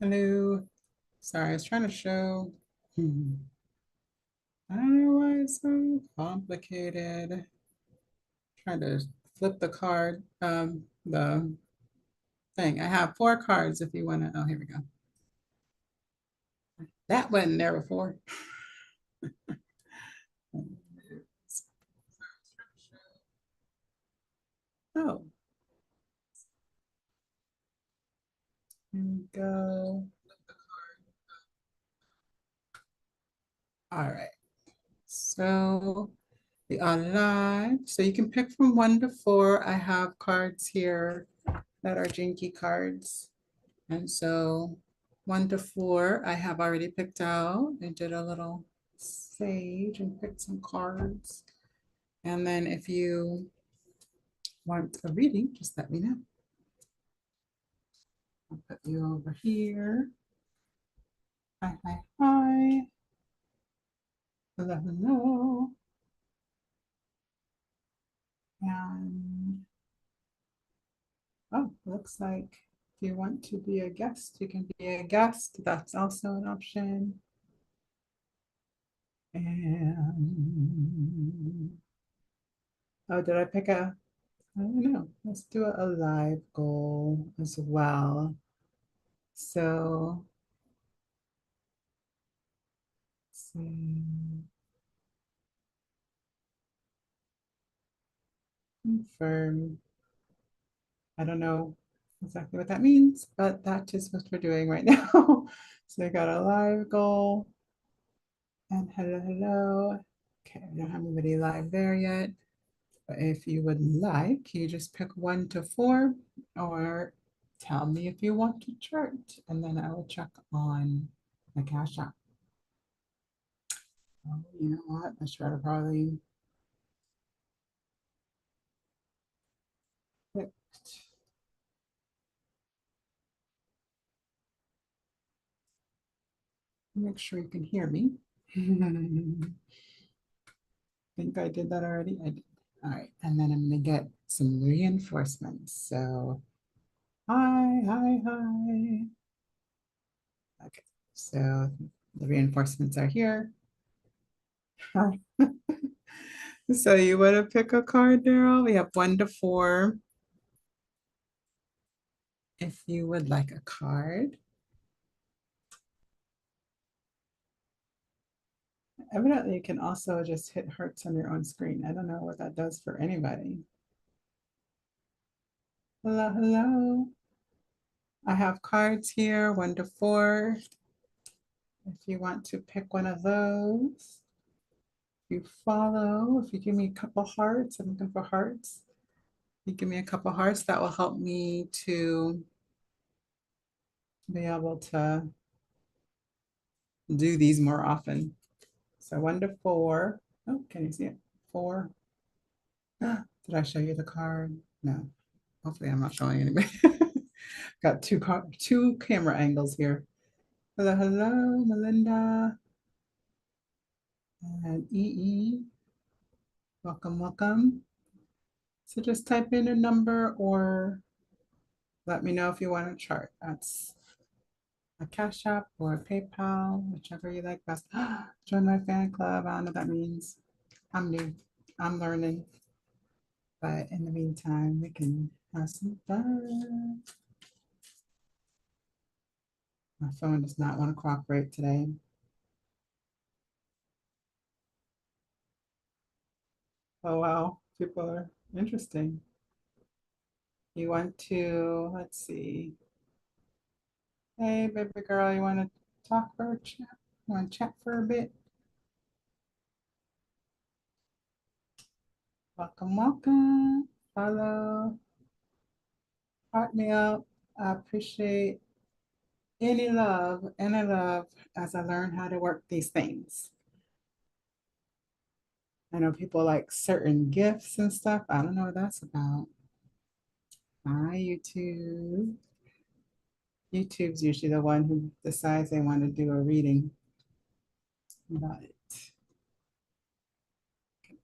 Hello. Sorry, I was trying to show. I don't know why it's so complicated. Trying to flip the card, the thing. I have four cards if you want to. Oh, here we go. That wasn't there before. Oh, here we go. All right. So we are live. So you can pick from one to four. I have cards here that are Jinky cards. And so one to four, I have already picked out. I did a little sage and picked some cards. And then if you want a reading, just let me know. I'll put you over here. Hi, hi, hi. Hello, hello. And oh, looks like if you want to be a guest, you can be a guest. That's also an option. And oh, did I pick a I don't know. Let's do a live goal as well. So, let's see, confirm. I don't know exactly what that means, but that is what we're doing right now. So I got a live goal and hello, hello. Okay, I don't have anybody live there yet. But if you would like, you just pick one to four or tell me if you want to chart, and then I will check on the cash app. Oh, you know what? I should have probably picked. Make sure you can hear me. Think I did that already? I did. All right, and then I'm gonna get some reinforcements. So, hi, hi, hi. Okay, so the reinforcements are here. Hi. So you want to pick a card, Daryl? We have one to four. If you would like a card. Evidently, you can also just hit hearts on your own screen. I don't know what that does for anybody. Hello, hello. I have cards here, one to four. If you want to pick one of those, you follow. If you give me a couple hearts, I'm looking for hearts. You give me a couple hearts, that will help me to be able to do these more often. So one to four. Oh, can you see it? Four. Did I show you the card? No. Hopefully I'm not showing anybody. Got two camera angles here. Hello, hello, Melinda and EE. Welcome, welcome. So just type in a number or let me know if you want a chart. That's a Cash App or a PayPal, whichever you like best. Join my fan club. I don't know what that means. I'm new. I'm learning. But in the meantime, we can have some fun. My phone does not want to cooperate today. Oh, wow. People are interesting. You want to, let's see. Hey, baby girl, you want to talk for a chat? You want to chat for a bit? Welcome, welcome. Follow, heart me up. I appreciate any love as I learn how to work these things. I know people like certain gifts and stuff. I don't know what that's about. Hi, YouTube. YouTube's usually the one who decides they want to do a reading about it.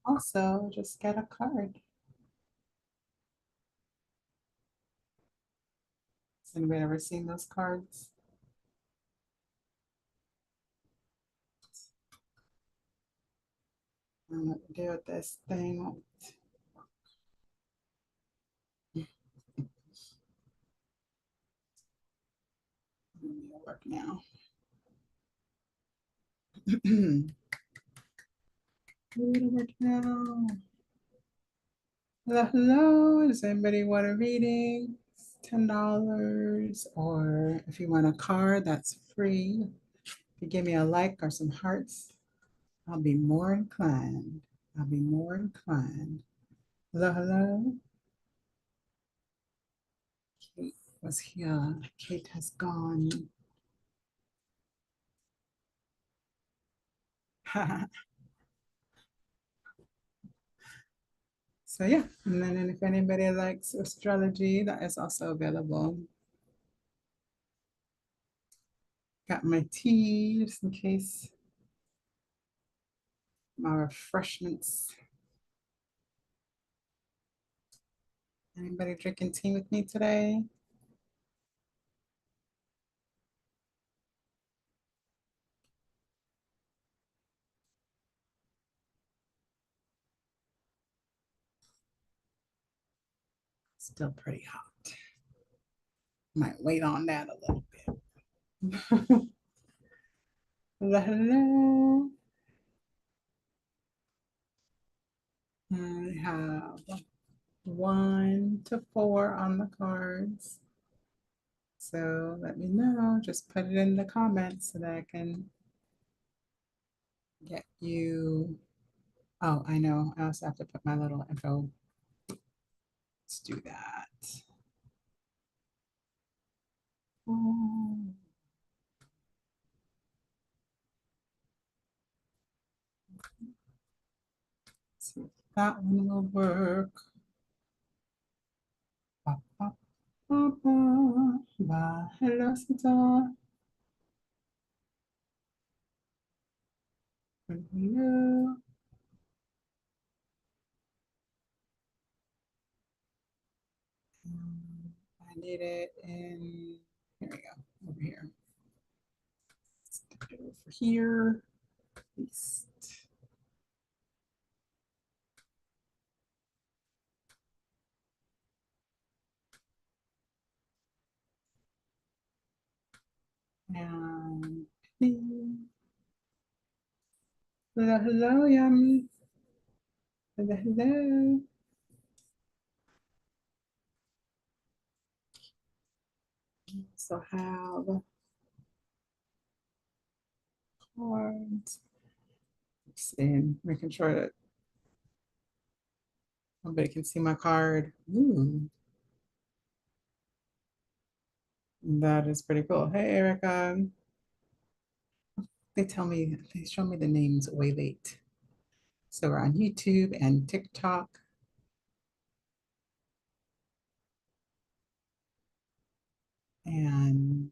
Also, just get a card. Has anybody ever seen those cards? I'm gonna do with this thing. It'll work now. It'll work now. Hello, hello. Does anybody want a reading? It's $10. Or if you want a card, that's free. If you give me a like or some hearts, I'll be more inclined. I'll be more inclined. Hello, hello. Kate was here. Kate has gone. So yeah, and then if anybody likes astrology, that is also available. Got my tea just in case, my refreshments. Anybody drinking tea with me today? Still pretty hot. Might wait on that a little bit. Hello, hello. I have 1 to 4 on the cards. So let me know. Just put it in the comments so that I can get you. Oh, I know. I also have to put my little info. Let's do that. Oh, see if that one will work. Ba, ba, ba, ba, ba. Hello, Sita. Hello. I need it in, here we go, over here. Stick it over here. Paste. And hello, hello, Yummy. Hello, hello. So have cards. And making sure that nobody can see my card. Ooh, that is pretty cool. Hey, Erica. They show me the names way late. So we're on YouTube and TikTok. And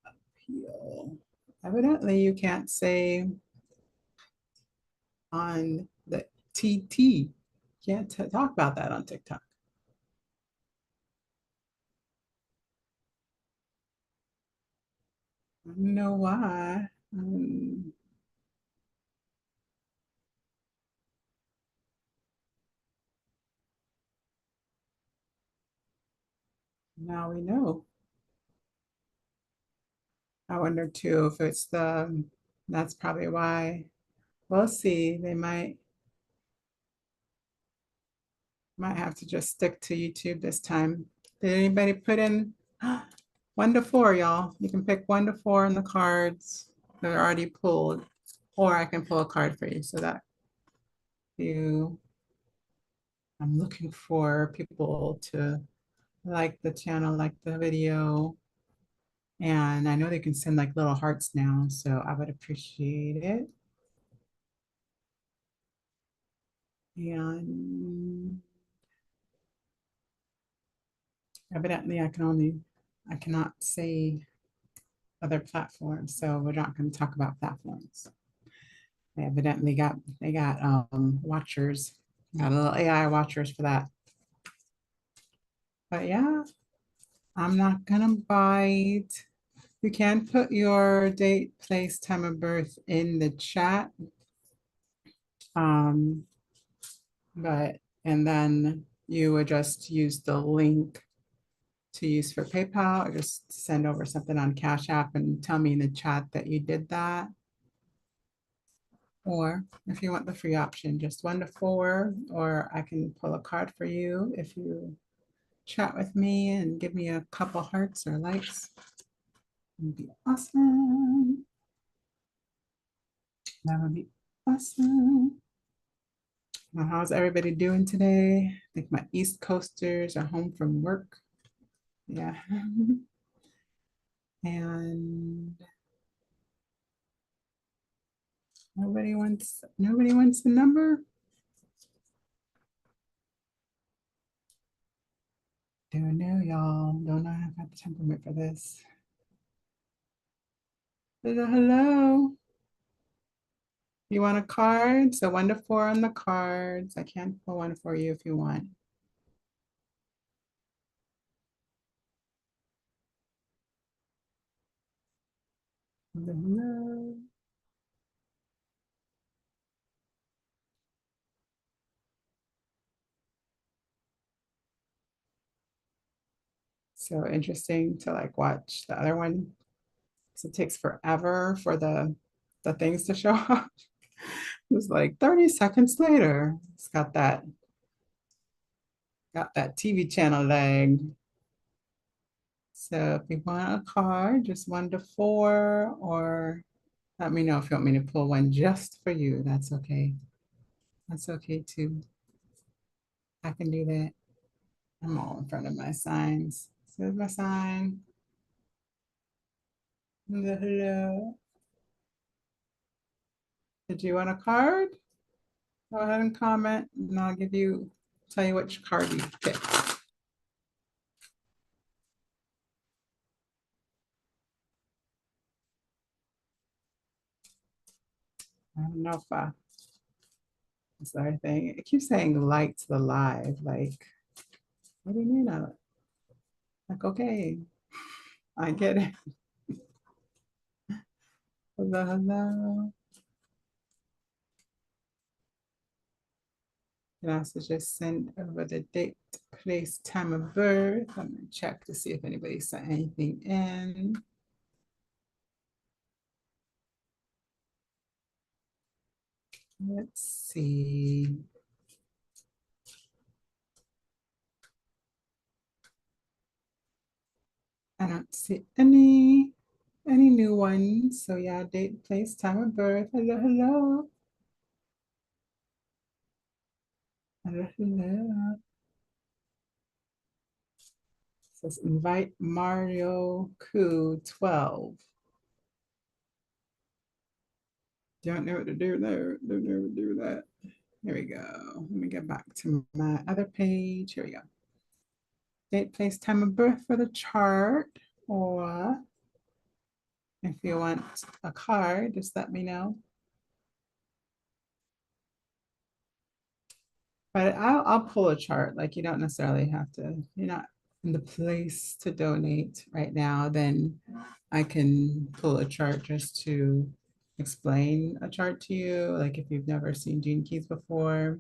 appeal. Evidently, you can't say on the TT. Can't talk about that on TikTok. I don't know why. Now we know. I wonder too if it's that's probably why. We'll see. They might have to just stick to YouTube this time. Did anybody put in 1 to 4, y'all? You can pick 1 to 4 in the cards that are already pulled, or I can pull a card for you so that you, I'm looking for people to like the channel, like the video. And I know they can send like little hearts now, so I would appreciate it. And evidently I cannot say other platforms, so we're not going to talk about platforms. They evidently got watchers, got a little AI watchers for that. But yeah, I'm not gonna bite. You can put your date, place, time of birth in the chat. Um, but and then you would just use the link to use for PayPal or just send over something on Cash App and tell me in the chat that you did that. Or if you want the free option, just 1 to 4, or I can pull a card for you if you chat with me and give me a couple hearts or likes. It'd be awesome. That would be awesome. Well, how's everybody doing today? I think my East Coasters are home from work. Yeah. And nobody wants the number? Don't know, y'all. Don't know if I have the temperament for this. Hello, hello. You want a card? So 1 to 4 on the cards. I can't pull one for you if you want. Hello, hello. So interesting to like watch the other one. So it takes forever for the things to show up. It was like 30 seconds later. It's got that TV channel lag. So if you want a card, just 1 to 4, or let me know if you want me to pull one just for you. That's okay. That's okay too. I can do that. I'm all in front of my signs. This is my sign. Hello, hello. Did you want a card? Go ahead and comment, and I'll tell you which card you picked. I don't know if that's the other thing. It keeps saying like to the live. Like, what do you mean? Like, okay, I get it. Hello, hello. You can also just send over the date, place, time of birth. I'm gonna check to see if anybody sent anything in. Let's see. I don't see any new ones. So yeah, date, place, time of birth. Hello, hello. Hello, hello. It says invite Mario Ku 12. Don't know what to do there. Don't know what to do that. Here we go. Let me get back to my other page. Here we go. Date, place, time of birth for the chart. Or if you want a card, just let me know. But I'll pull a chart. Like you don't necessarily have to, you're not in the place to donate right now, then I can pull a chart just to explain a chart to you. Like if you've never seen Gene Keys before,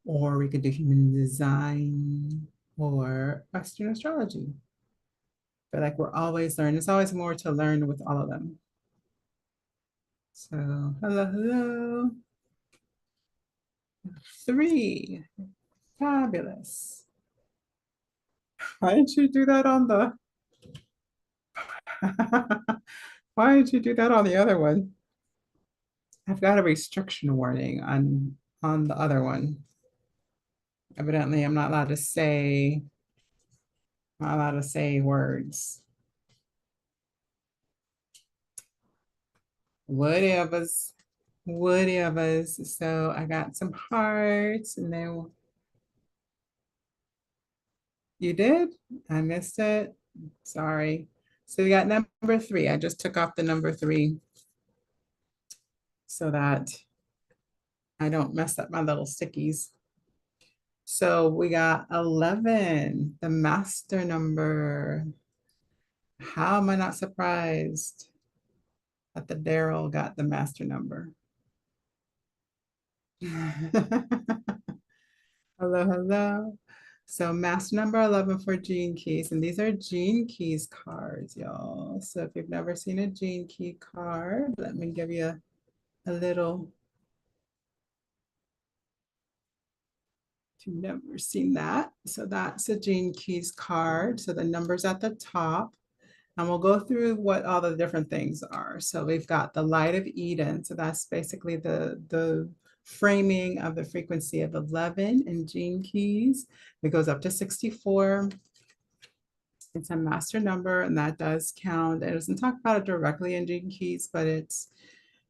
or we could do human design or Western astrology. But like we're always learning. There's always more to learn with all of them. So hello, hello. 3. Fabulous. Why didn't you do that on the why did you do that on the other one? I've got a restriction warning on the other one. Evidently, not allowed to say words. Whatever's, whatever's. So I got some hearts, and then you did. I missed it. Sorry. So we got number 3. I just took off the number 3 so that I don't mess up my little stickies. So we got 11, the master number. How am I not surprised that the Daryl got the master number? Hello, hello. So master number 11 for Gene Keys, and these are Gene Keys cards, y'all. So if you've never seen a Gene Key card, let me give you a little, if you've never seen that. So that's a Gene Keys card. So the number's at the top. And we'll go through what all the different things are. So we've got the light of Eden. So that's basically the framing of the frequency of 11 in Gene Keys. It goes up to 64. It's a master number, and that does count. It doesn't talk about it directly in Gene Keys, but it's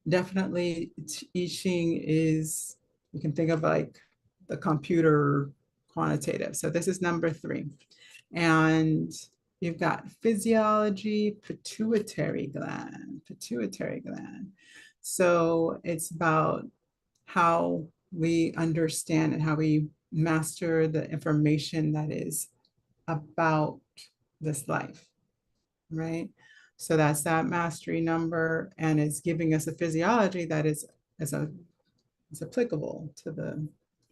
definitely, I Ching is, you can think of like the computer quantitative. So this is number 3. And you've got physiology, pituitary gland. So it's about how we understand and how we master the information that is about this life, right? So that's that mastery number, and it's giving us a physiology that is applicable to the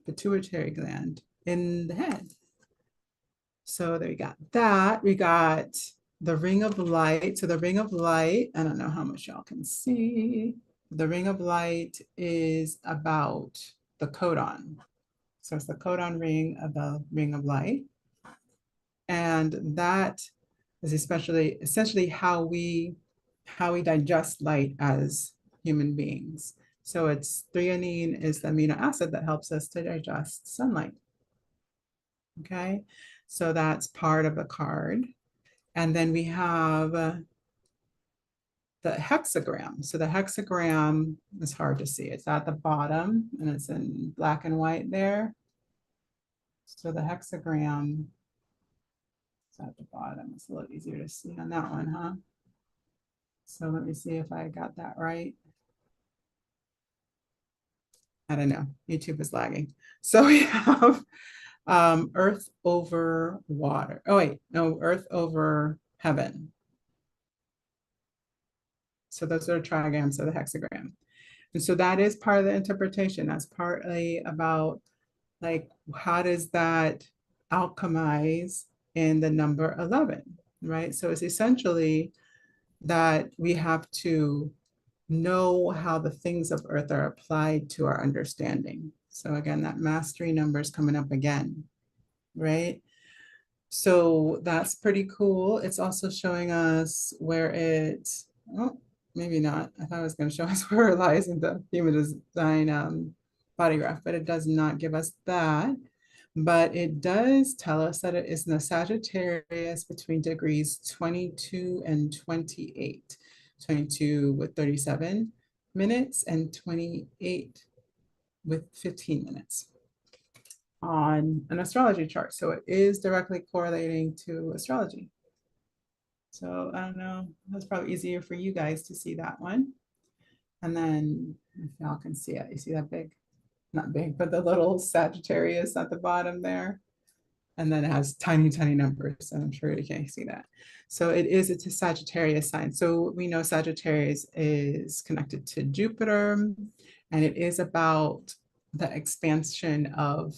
pituitary gland in the head. So there we got that. We got the ring of light. So the ring of light, I don't know how much y'all can see. The ring of light is about the codon. So it's the codon ring of the ring of light. And that is essentially how we digest light as human beings. So it's threonine is the amino acid that helps us to digest sunlight. Okay, so that's part of the card. And then we have the hexagram. So the hexagram is hard to see. It's at the bottom and it's in black and white there. So the hexagram is at the bottom. It's a little easier to see on that one, huh? So let me see if I got that right. I don't know. YouTube is lagging. So we have earth over water. Oh, wait, no, earth over heaven. So those are trigrams of the hexagram. And so that is part of the interpretation. That's partly about like, how does that alchemize in the number 11, right? So it's essentially that we have to know how the things of earth are applied to our understanding. So again, that mastery number is coming up again, right? So that's pretty cool. It's also showing us where it, oh, maybe not. I thought it was going to show us where it lies in the human design body graph, but it does not give us that. But it does tell us that it is in the Sagittarius between degrees 22 and 28. 22 with 37 minutes and 28 with 15 minutes on an astrology chart. So it is directly correlating to astrology. So I don't know, that's probably easier for you guys to see that one. And then if y'all can see it, you see that big, not big, but the little Sagittarius at the bottom there. And then it has tiny, tiny numbers. So I'm sure you can't see that. So it's a Sagittarius sign. So we know Sagittarius is connected to Jupiter, and it is about the expansion of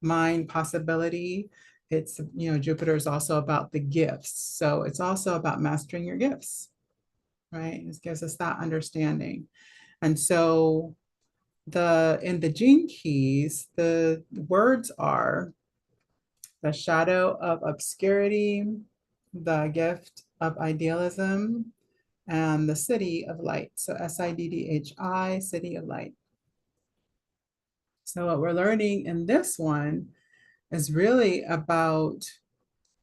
mind possibility. It's, Jupiter is also about the gifts. So it's also about mastering your gifts, right? It gives us that understanding. And so in the gene keys, the words are the shadow of obscurity, the gift of idealism, and the city of light. So SIDDHI, city of light. So what we're learning in this one is really about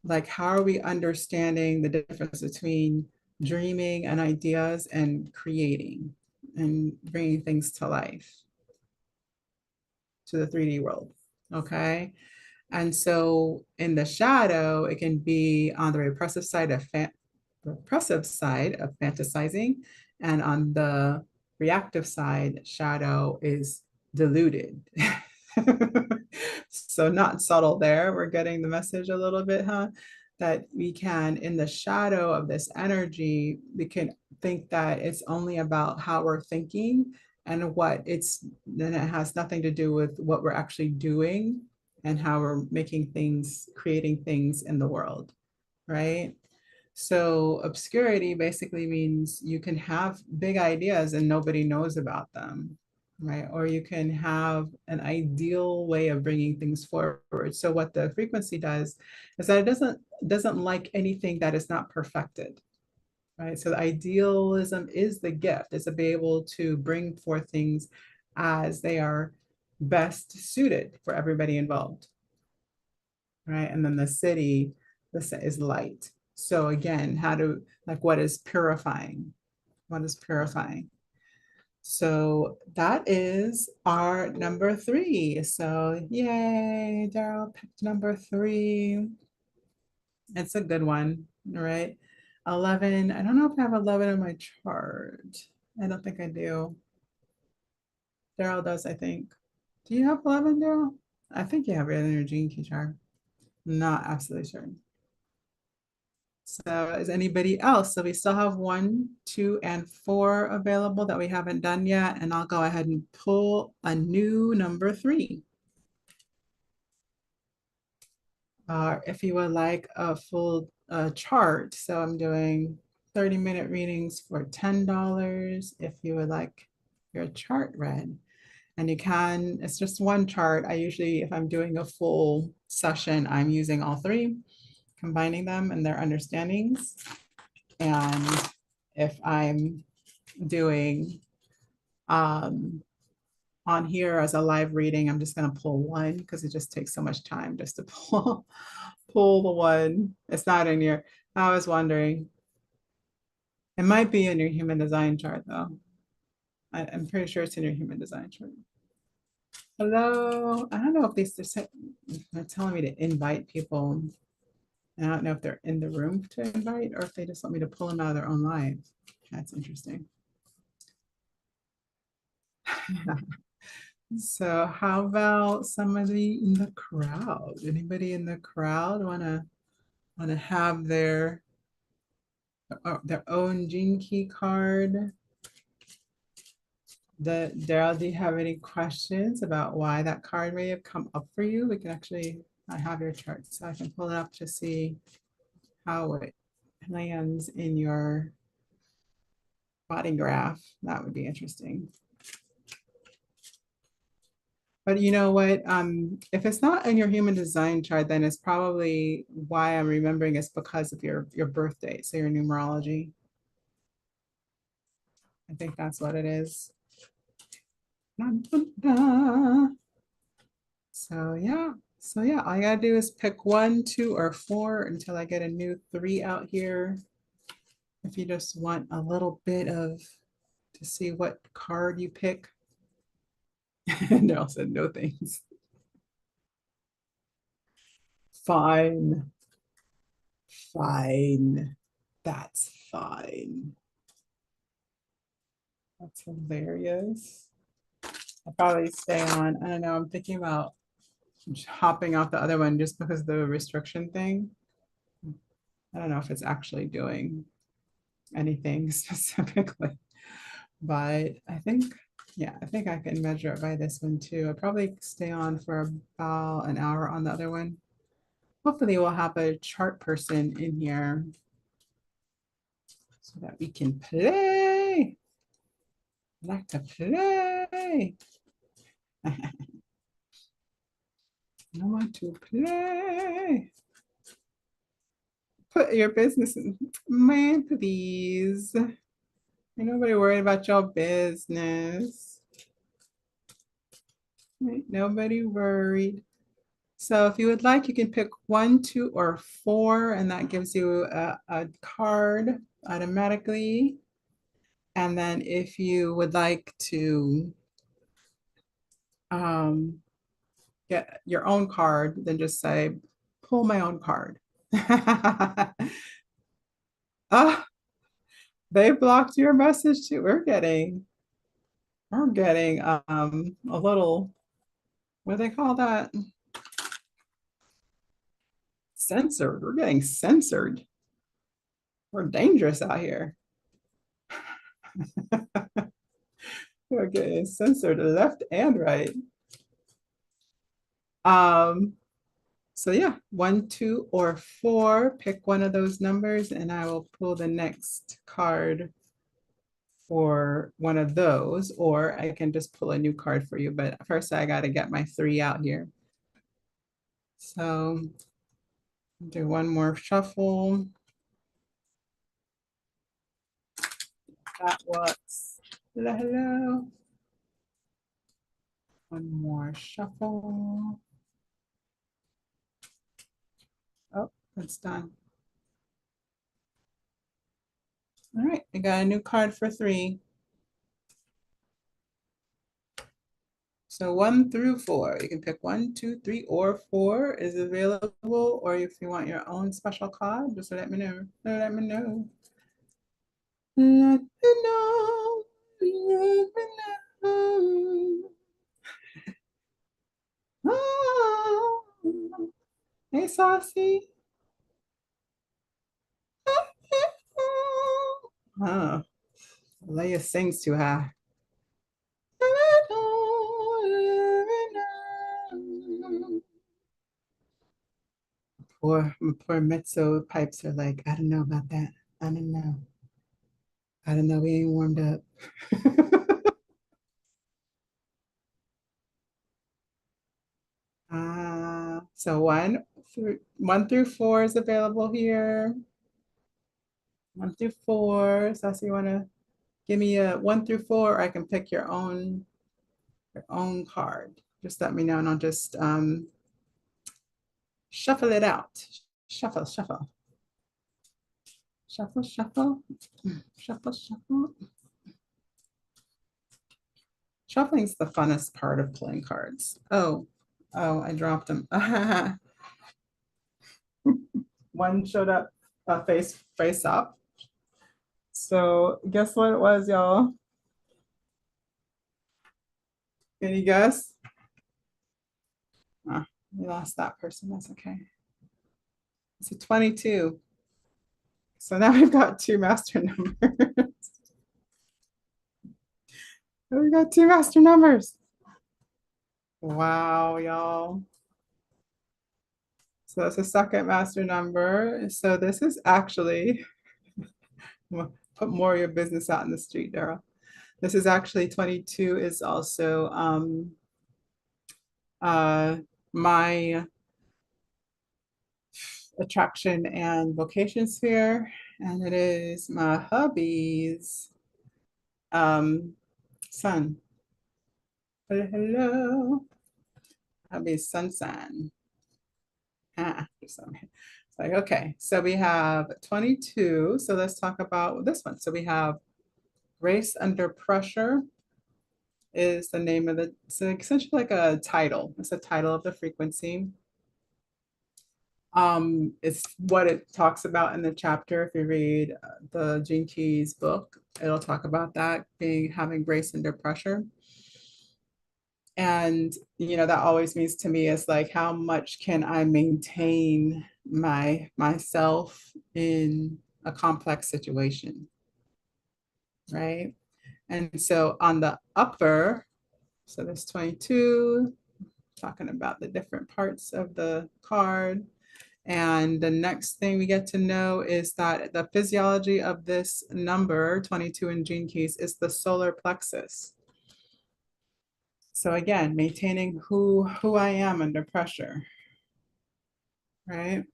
like, how are we understanding the difference between dreaming and ideas and creating and bringing things to life, to the 3D world, okay? And so in the shadow, it can be on the repressive side of fantasizing, and on the reactive side, shadow is diluted. So not subtle there. We're getting the message a little bit, huh? That we can, in the shadow of this energy, we can think that it's only about how we're thinking and what it's, then it has nothing to do with what we're actually doing and how we're making things, creating things in the world, right? So obscurity basically means you can have big ideas and nobody knows about them, right? Or you can have an ideal way of bringing things forward. So what the frequency does is that it doesn't like anything that is not perfected, right? So the idealism is the gift, is to be able to bring forth things as they are best suited for everybody involved, right? And then the city, this is light. So again, how to, like, what is purifying? What is purifying? So that is our number three. So yay, Daryl picked number three. It's a good one, right? 11, I don't know if I have 11 on my chart. I don't think I do. Daryl does, I think. Do you have 11, Daryl? I think you have it in your gene key chart. Not absolutely certain. So is anybody else? So we still have one, two, and four available that we haven't done yet. And I'll go ahead and pull a new number three. If you would like a full chart, so I'm doing 30-minute readings for $10 if you would like your chart read. And you can, it's just one chart. I usually, if I'm doing a full session, I'm using all three, combining them and their understandings. And if I'm doing on here as a live reading, I'm just going to pull one because it just takes so much time just to pull the one. It's not in your, I was wondering. It might be in your human design chart though. I'm pretty sure it's in your human design chart. Hello. I don't know if they're telling me to invite people. I don't know if they're in the room to invite or if they just want me to pull them out of their own live. That's interesting. So how about somebody in the crowd? Anybody in the crowd wanna have their own gene key card? Daryl, do you have any questions about why that card may have come up for you? We can actually, I have your chart, so I can pull it up to see how it lands in your body graph. That would be interesting. But you know what? If it's not in your human design chart, then it's probably why I'm remembering it's because of your birth date, so your numerology. I think that's what it is. So yeah, all I gotta do is pick one, two, or four until I get a new three out here. If you just want a little bit of to see what card you pick. Daryl said no thanks. Fine. Fine. That's fine. That's hilarious. I'll probably stay on. I don't know. I'm thinking about hopping off the other one just because of the restriction thing. I don't know if it's actually doing anything specifically, but I think, yeah, I think I can measure it by this one too. I'll probably stay on for about an hour on the other one. Hopefully we'll have a chart person in here so that we can play. I like to play. I want to play. Put your business in. Man, please. Ain't nobody worried about your business. Ain't nobody worried. So if you would like, you can pick one, two, or four, and that gives you a card automatically. And then if you would like to get your own card, then just say, pull my own card. Ah, they blocked your message too. We're getting a little What do they call that? Censored. We're getting censored. We're dangerous out here. We're getting censored left and right. Um, so yeah, 1, 2, or 4. Pick one of those numbers, and I will pull the next card for one of those, or I can just pull a new card for you. But first, I got to get my 3 out here. So do one more shuffle. That was hello, hello. One more shuffle. Oh, that's done. All right, I got a new card for 3. So 1 through 4, you can pick 1, 2, 3, or 4 is available. Or if you want your own special card, just let me know. Let me know. Let me know. Let me know. Oh, hey, Saucy. Oh, Leia sings too high. Poor mezzo pipes are like, I don't know about that. I don't know. I don't know. We ain't warmed up. So 1 through 4 is available here. 1 through 4. Sassy, you want to give me a 1 through 4? Or I can pick your own card. Just let me know, and I'll just shuffle it out. Shuffle, shuffle, shuffle, shuffle, shuffle, shuffle. Shuffling's the funnest part of playing cards. Oh, I dropped them. One showed up face up. So guess what it was, y'all? Can you guess? Oh, we lost that person. That's okay. It's a 22. So now we've got 2 master numbers. We got 2 master numbers. Wow, y'all. So that's a second master number. So this is actually, put more of your business out in the street, Daryl. This is actually 22 is also my attraction and vocation sphere, and it is my hubby's sun. Hello, hello. Hubby's sun sign. It's like, okay, so we have 22. So let's talk about this one. So we have Race Under Pressure is the name of the, so essentially like a title. It's the title of the frequency. It's what it talks about in the chapter. If you read the Gene Keys book, it'll talk about that being having grace under pressure. And that always means to me is like, how much can I maintain myself in a complex situation, right? And so on the upper, so there's 22, talking about the different parts of the card. And the next thing we get to know is that the physiology of this number, 22 in Gene Keys, is the solar plexus. So again, maintaining who I am under pressure, right?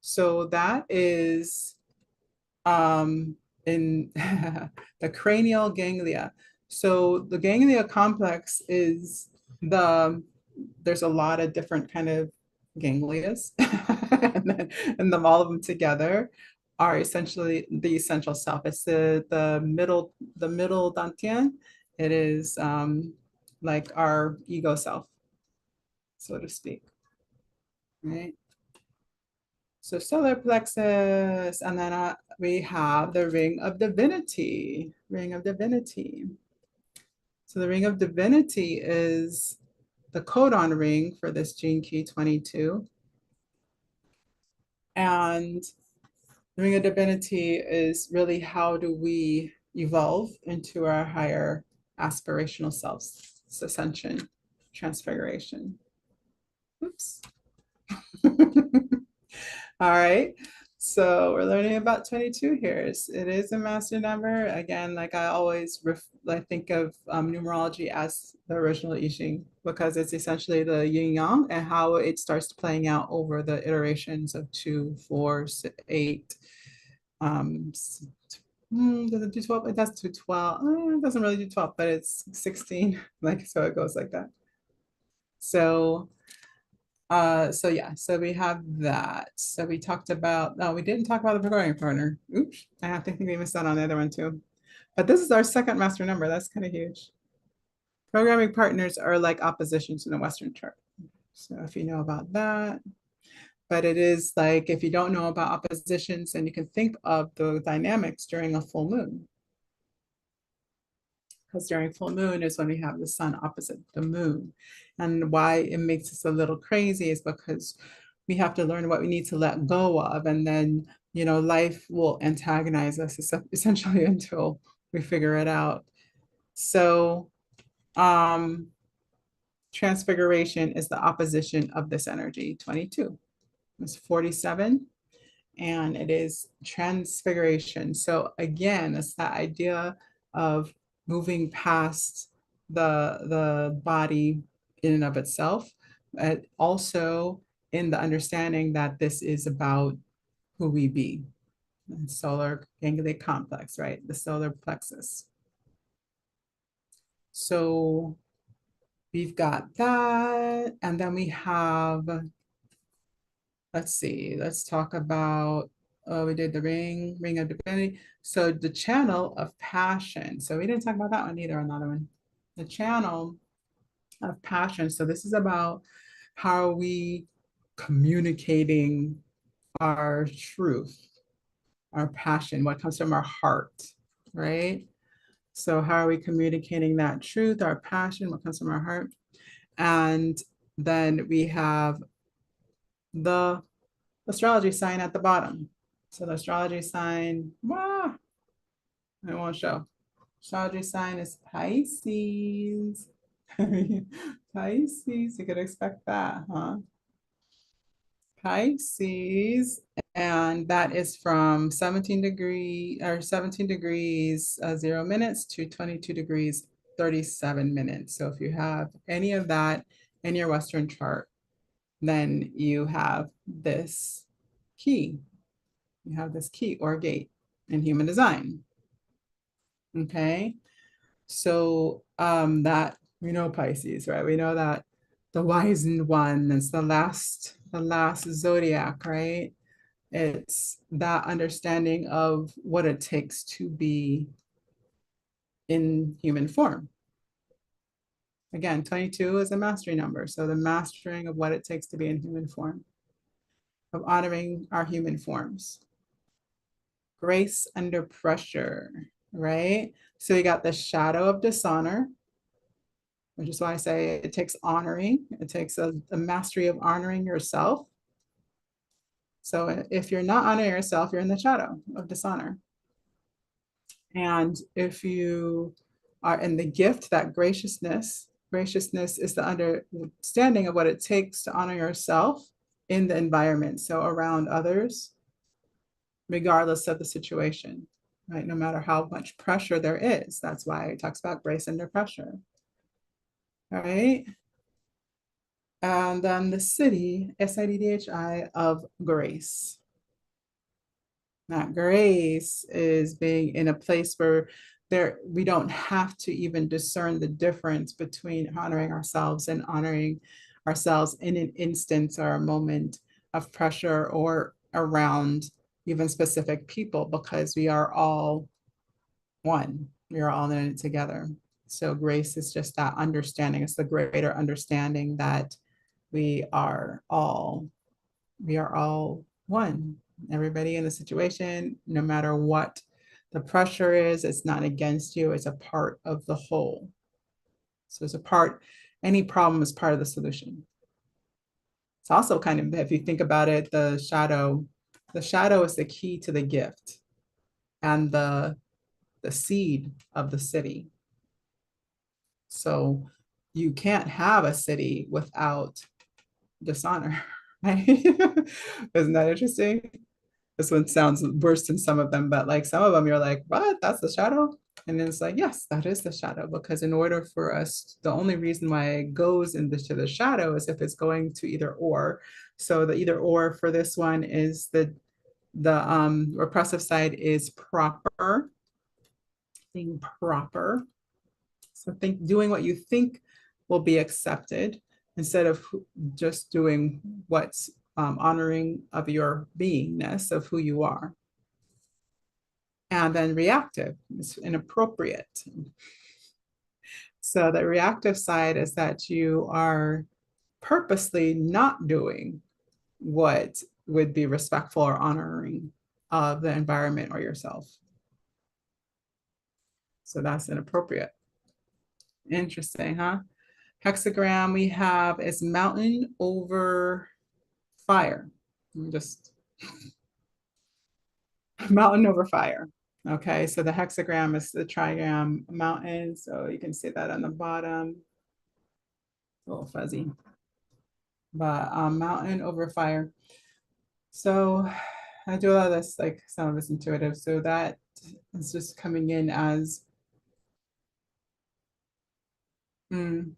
So that is in the cranial ganglia. So the ganglia complex is there's a lot of different kind of ganglias, and all of them together are essentially the essential self. It's the middle dantian. It is like our ego self, so to speak, right? So solar plexus, and then we have the ring of divinity. Ring of divinity. So the ring of divinity is the codon ring for this gene key 22. And the ring of divinity is really how do we evolve into our higher aspirational selves, ascension, transfiguration. Oops. All right. So we're learning about 22 here. It is a master number. Again, like I always I think of numerology as the original I Ching because it's essentially the yin yang and how it starts playing out over the iterations of 2, 4, 8. Does it do 12? It does do 12. It doesn't really do 12, but it's 16. Like, so it goes like that. So so yeah, so we have that. So we talked about, no, we didn't talk about the programming partner. Oops, I have to think we missed out on the other one too. But this is our second master number. That's kind of huge. Programming partners are like oppositions in the Western chart. So if you know about that, but it is like if you don't know about oppositions, then you can think of the dynamics during a full moon. Because during full moon is when we have the sun opposite the moon. And why it makes us a little crazy is because we have to learn what we need to let go of. And then, life will antagonize us essentially until we figure it out. So, transfiguration is the opposition of this energy, 22. It's 47 and it is transfiguration. So again, it's that idea of moving past the body in and of itself, but also in the understanding that this is about who we be. Solar ganglion complex, right? The solar plexus. So we've got that, and then we have, let's see, let's talk about, we did the ring of divinity. So the channel of passion. So we didn't talk about that one either, another one. The channel of passion. So this is about how are we communicating our truth, our passion, what comes from our heart, right? So how are we communicating that truth, our passion, what comes from our heart? And then we have the astrology sign at the bottom. So the astrology sign, I won't show. Astrology sign is Pisces. Pisces, you could expect that, huh? Pisces, and that is from 17 degrees 0 minutes to 22 degrees 37 minutes. So if you have any of that in your Western chart, then you have this key. You have this key or gate in human design. Okay. So that we know Pisces, right? We know that the wizened one is the last zodiac, right? It's that understanding of what it takes to be in human form. Again, 22 is a mastery number. So the mastering of what it takes to be in human form, of honoring our human forms. Grace under pressure, right? So you got the shadow of dishonor, which is why I say it takes honoring. It takes a mastery of honoring yourself. So if you're not honoring yourself, you're in the shadow of dishonor. And if you are in the gift, that graciousness is the understanding of what it takes to honor yourself in the environment. So around others, regardless of the situation, right? No matter how much pressure there is. That's why it talks about grace under pressure. All right. And then the city, SIDDHI of grace. That grace is being in a place where we don't have to even discern the difference between honoring ourselves and honoring ourselves in an instance or a moment of pressure or around even specific people, because we are all one. We are all in it together. So grace is just that understanding. It's the greater understanding that we are all one. Everybody in the situation, no matter what the pressure is, it's not against you, it's a part of the whole. So it's a part, any problem is part of the solution. It's also kind of, if you think about it, the shadow is the key to the gift and the seed of the city. So you can't have a city without dishonor, right? Isn't that interesting? This one sounds worse than some of them, but like some of them, you're like, what? That's the shadow? And then it's like, yes, that is the shadow. Because in order for us, the only reason why it goes into the shadow is if it's going to either or. So the either or for this one is the repressive side is proper, being proper. So think doing what you think will be accepted instead of just doing what's honoring of your beingness of who you are. And then reactive is inappropriate. So the reactive side is that you are purposely not doing what would be respectful or honoring of the environment or yourself. So that's inappropriate. Interesting, huh? Hexagram we have is mountain over fire. Just mountain over fire. Okay, so the hexagram is the trigram mountain. So you can see that on the bottom. A little fuzzy, but mountain over fire. So I do a lot of this, like some of this intuitive. So that is just coming in as mm,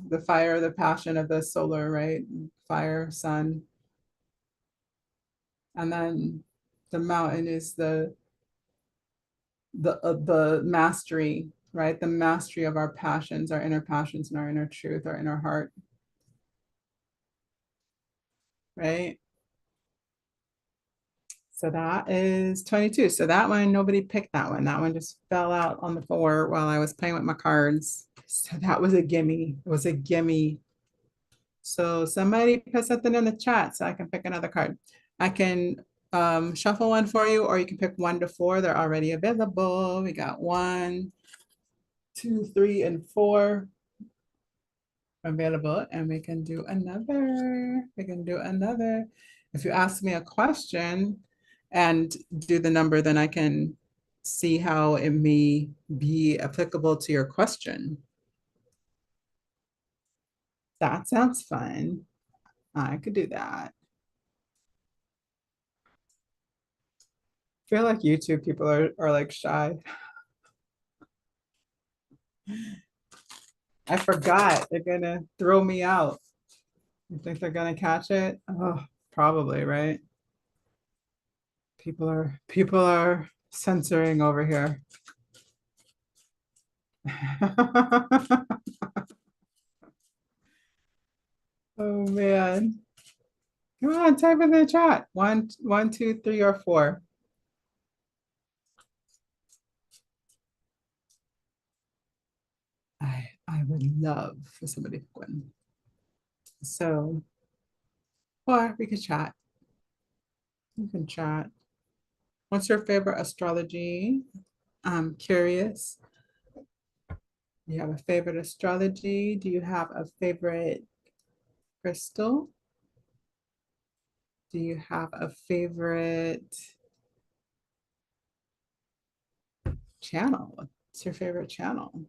the fire, the passion of the solar, right? Fire, sun. And then the mountain is the mastery, right? The mastery of our passions, our inner passions and our inner truth, our inner heart, right? So that is 22. So that one, nobody picked that one. That one just fell out on the floor while I was playing with my cards. So that was a gimme. It was a gimme. So somebody put something in the chat so I can pick another card. I can shuffle one for you, or you can pick 1 to 4. They're already available. We got 1, 2, 3, and 4 available, and we can do another. We can do another. If you ask me a question and do the number, then I can see how it may be applicable to your question. That sounds fun. I could do that. I feel like YouTube people are like shy. I forgot. They're gonna throw me out. You think they're gonna catch it? Oh, probably, right? People are censoring over here. Oh man. Come on, type in the chat. One, two, three, or 4. I would love for somebody to win. So, or we could chat. You can chat. What's your favorite astrology? I'm curious. Do you have a favorite astrology? Do you have a favorite crystal? Do you have a favorite channel? What's your favorite channel?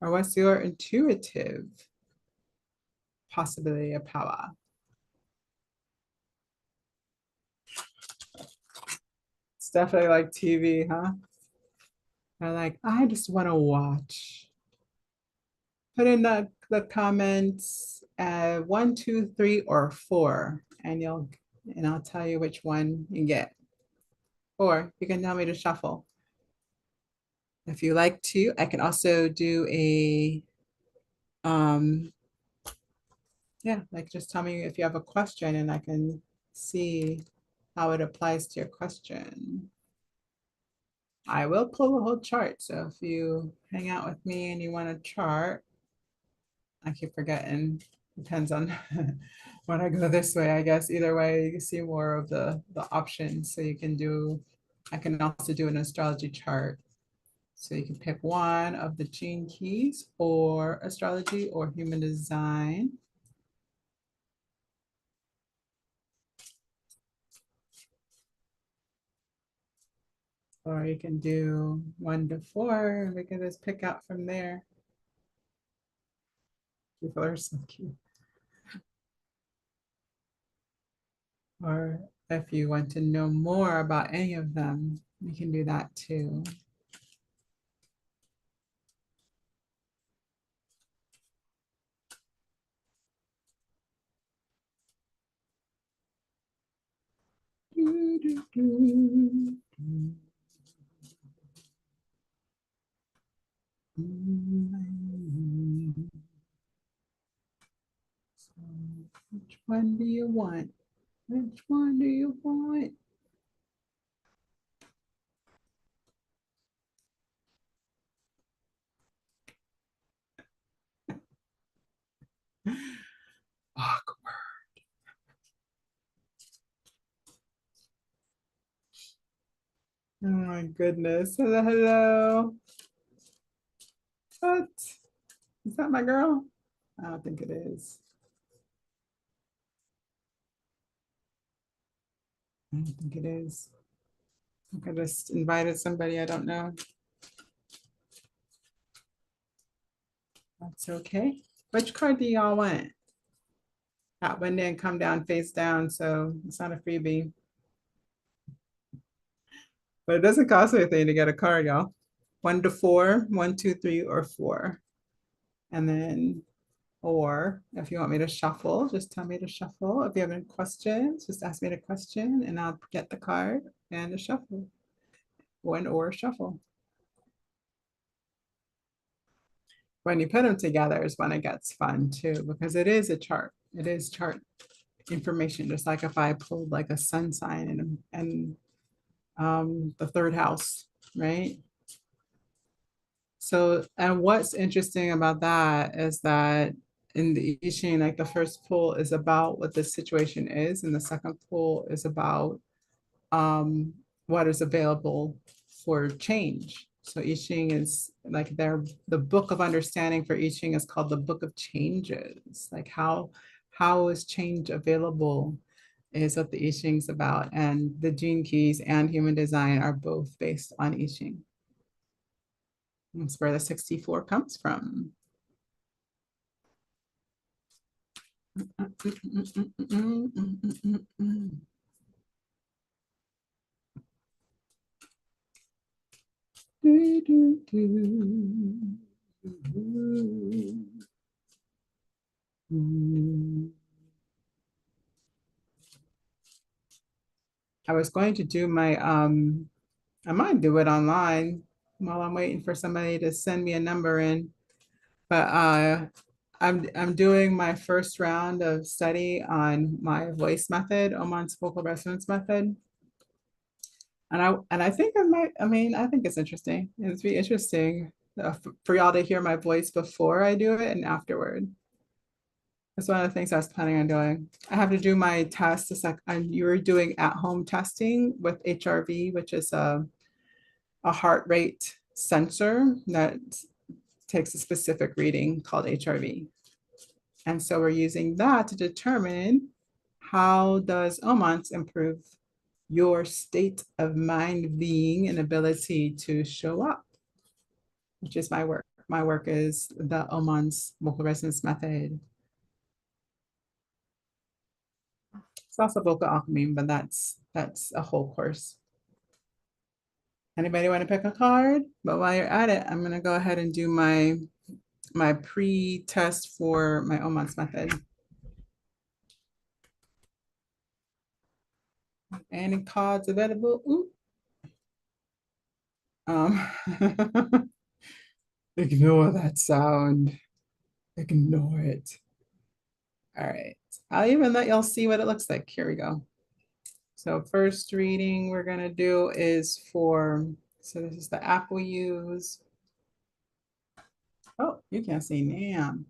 Or what's your intuitive possibility of power? It's definitely like TV, huh? They're like, I just want to watch. Put in the comments 1, 2, 3, or 4, and I'll tell you which one you get. Or you can tell me to shuffle. If you like to, I can also do a yeah, like just tell me if you have a question and I can see how it applies to your question. I will pull a whole chart. So if you hang out with me and you want a chart, I keep forgetting. Depends on when I go this way, I guess. Either way, you can see more of the options. So you can do, I can also do an astrology chart. So you can pick one of the gene keys or astrology or human design. Or you can do 1 to 4 and we can just pick out from there. People are so cute. Or if you want to know more about any of them, you can do that too. So, which one do you want? Which one do you want? Awkward. Oh my goodness. Hello, hello. What? Is that my girl? I don't think it is. I don't think it is. I think I just invited somebody I don't know. That's okay. Which card do y'all want? That one didn't come down face down, so it's not a freebie. But it doesn't cost anything to get a card, y'all. 1 to 4, 1, 2, 3, or 4. And then, or if you want me to shuffle, just tell me to shuffle. If you have any questions, just ask me the question and I'll get the card and the shuffle. One or shuffle. When you put them together is when it gets fun too, because it is a chart. It is chart information, just like if I pulled like a sun sign and the third house, right? So, and what's interesting about that is that in the I Ching, like the first pull is about what the situation is, and the second pull is about um, what is available for change. So I Ching is like the book of understanding for I Ching is called the Book of Changes. Like how is change available is what the I Ching is about, and the gene keys and human design are both based on I Ching. That's where the 64 comes from. I was going to do my I might do it online while I'm waiting for somebody to send me a number in. But I'm doing my first round of study on my voice method, Oman's vocal resonance method. And I think I might, I mean, I think it's interesting. It's be interesting for y'all to hear my voice before I do it and afterward. That's one of the things I was planning on doing. I have to do my test. It's like you're doing at-home testing with HRV, which is a heart rate sensor that takes a specific reading called HRV. And so we're using that to determine how does OMANS improve your state of mind, being, and ability to show up, which is my work. My work is the OMANS vocal resonance method. It's also vocal alchemy, but that's a whole course. Anybody want to pick a card? But while you're at it, I'm gonna go ahead and do my pre-test for my OMANS method. Any cards available? Ooh. Ignore that sound. Ignore it. All right. I'll even let y'all see what it looks like. Here we go. So first reading we're gonna do is so this is the app we use. Oh, you can't see NAM.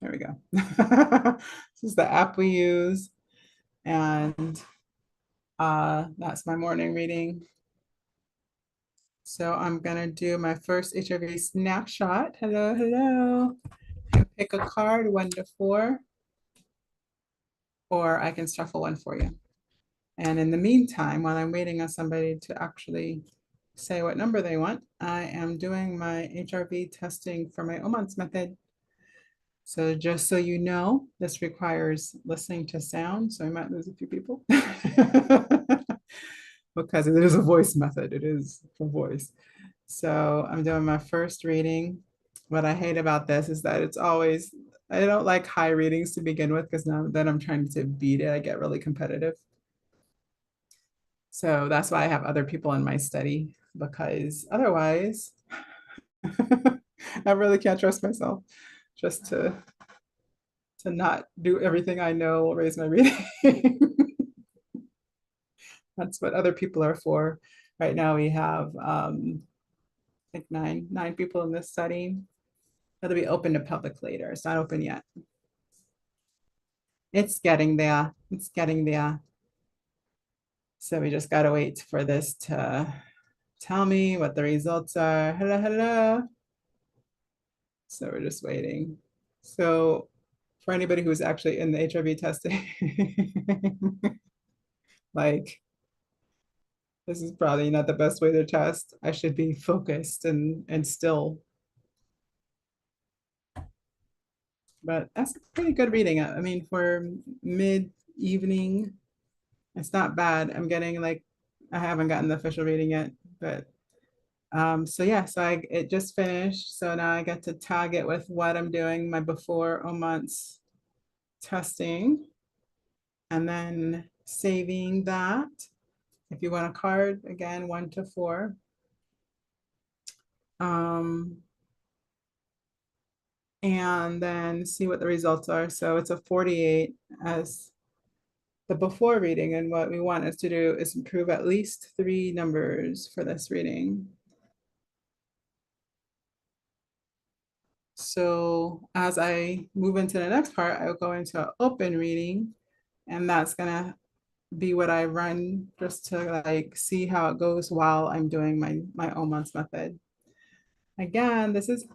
There we go. This is the app we use. And that's my morning reading. So I'm gonna do my first HRV snapshot. Hello, hello. And pick a card, 1 to 4, or I can shuffle one for you. And in the meantime, while I'm waiting on somebody to actually say what number they want, I am doing my HRV testing for my Oman's method. So just so you know, this requires listening to sound, so I might lose a few people. Because it is a voice method, it is for voice. So I'm doing my first reading. What I hate about this is that it's always, I don't like high readings to begin with because now that I'm trying to beat it, I get really competitive. So that's why I have other people in my study because otherwise I really can't trust myself just to not do everything I know will raise my reading. That's what other people are for. Right now we have I think nine people in this study. It'll be open to public later. It's not open yet. It's getting there. It's getting there. So we just gotta wait for this to tell me what the results are. Hello, hello. So we're just waiting. So for anybody who's actually in the HIV testing, like this is probably not the best way to test. I should be focused and still. But that's a pretty good reading. I mean, for mid-evening, it's not bad. I'm getting like, I haven't gotten the official reading yet, but so yeah, so it just finished. So now I get to tag it with what I'm doing, my before months testing, and then saving that. If you want a card, again, 1 to 4. Um, and then see what the results are. So it's a 48 as the before reading. And what we want us to do is improve at least 3 numbers for this reading. So as I move into the next part, I will go into an open reading, and that's gonna be what I run just to like see how it goes while I'm doing my Oman's method. Again, this is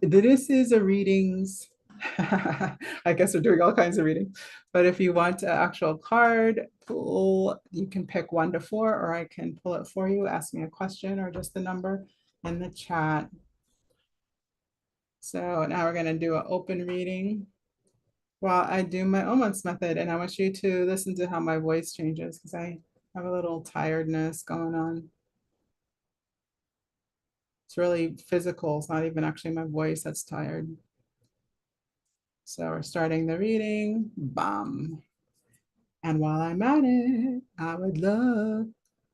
a readings. I guess we're doing all kinds of reading. But if you want an actual card pull, you can pick 1 to 4, or I can pull it for you, ask me a question or just the number in the chat. So now we're gonna do an open reading while I do my Oman's method. And I want you to listen to how my voice changes because I have a little tiredness going on. It's really physical. It's not even actually my voice that's tired. So we're starting the reading. Bam. And while I'm at it, I would love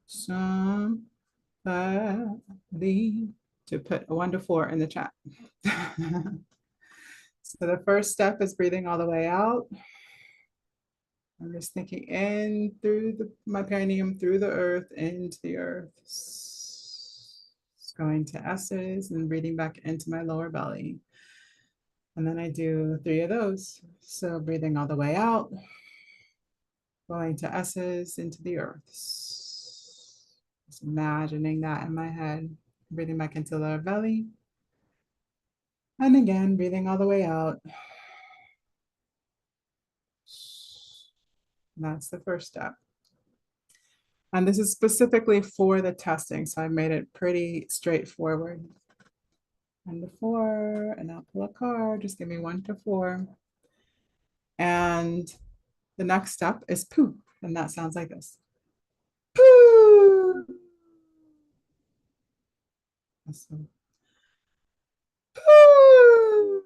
somebody to put a 1 to 4 in the chat. So the first step is breathing all the way out. I'm just thinking in through my perineum, through the earth, into the earth. Going to S's and breathing back into my lower belly. And then I do 3 of those. So breathing all the way out, going to S's into the earth. Just imagining that in my head. Breathing back into the belly. And again, breathing all the way out. That's the first step. And this is specifically for the testing, so I made it pretty straightforward. 1 to 4, and I'll pull a card. Just give me 1 to 4. And the next step is poo, and that sounds like this. Poo! Awesome. Poo!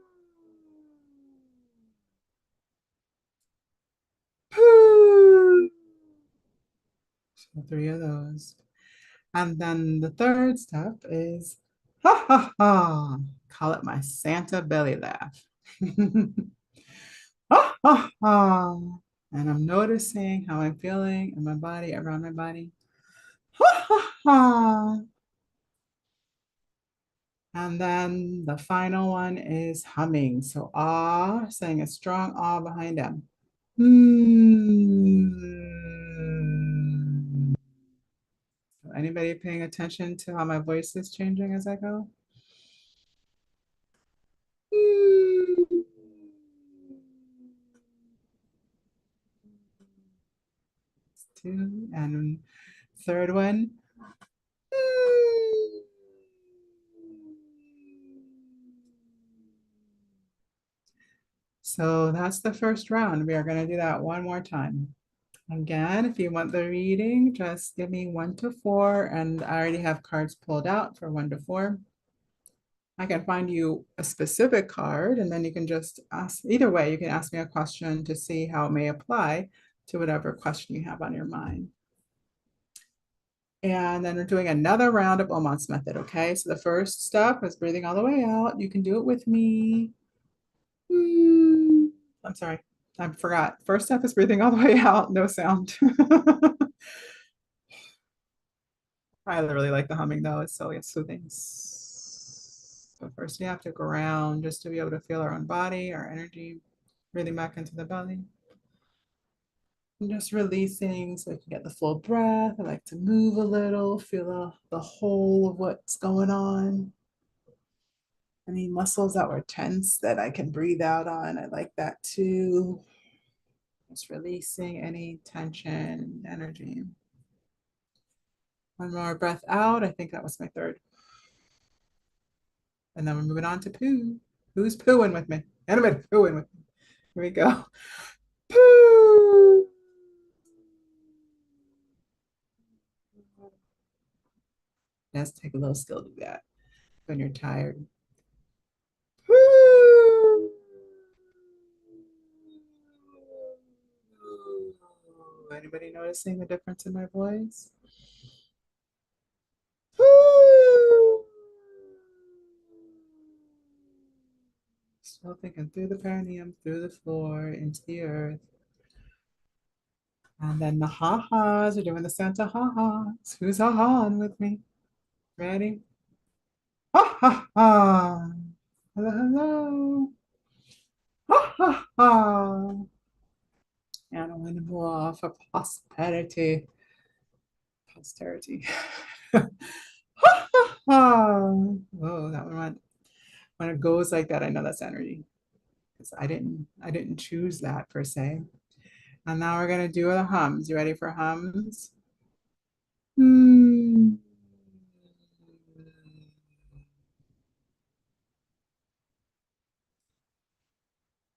Poo! So 3 of those. And then the third step is ha ha ha. Call it my Santa belly laugh. Ha ha ha. And I'm noticing how I'm feeling in my body, around my body. Ha ha ha. And then the final one is humming. So ah, saying a strong ah behind them. Anybody paying attention to how my voice is changing as I go? Two, and third one. So that's the first round. We are going to do that one more time. Again, if you want the reading, just give me 1 to 4, and I already have cards pulled out for 1 to 4. I can find you a specific card, and then you can just ask, either way, you can ask me a question to see how it may apply to whatever question you have on your mind. And then we're doing another round of Oman's method, okay? So the first step is breathing all the way out. You can do it with me. I'm sorry, I forgot. First step is breathing all the way out, no sound. I really like the humming though, it's so soothing. So first we have to ground just to be able to feel our own body, our energy, breathing back into the belly. And just releasing so we can get the full breath. I like to move a little, feel the whole of what's going on. Any muscles that were tense that I can breathe out on, I like that too. Just releasing any tension, energy. One more breath out. I think that was my third. And then we're moving on to poo. Who's pooing with me? Anybody pooing with me? Here we go. Poo. Let's take a little skill to do that when you're tired. Poo. Anybody noticing the difference in my voice? Poo. Still thinking through the perineum, through the floor, into the earth. And then the ha-has, we're doing the Santa ha-has. Who's ha-haing with me? Ready? Ha-ha-ha. Hello, hello. Ha-ha-ha. And I'm going to move off for prosperity. Posterity. Ha-ha-ha. Whoa, that one went. When it goes like that, I know that's energy. Because I didn't choose that per se. And now we're gonna do the hums. You ready for hums? Hmm.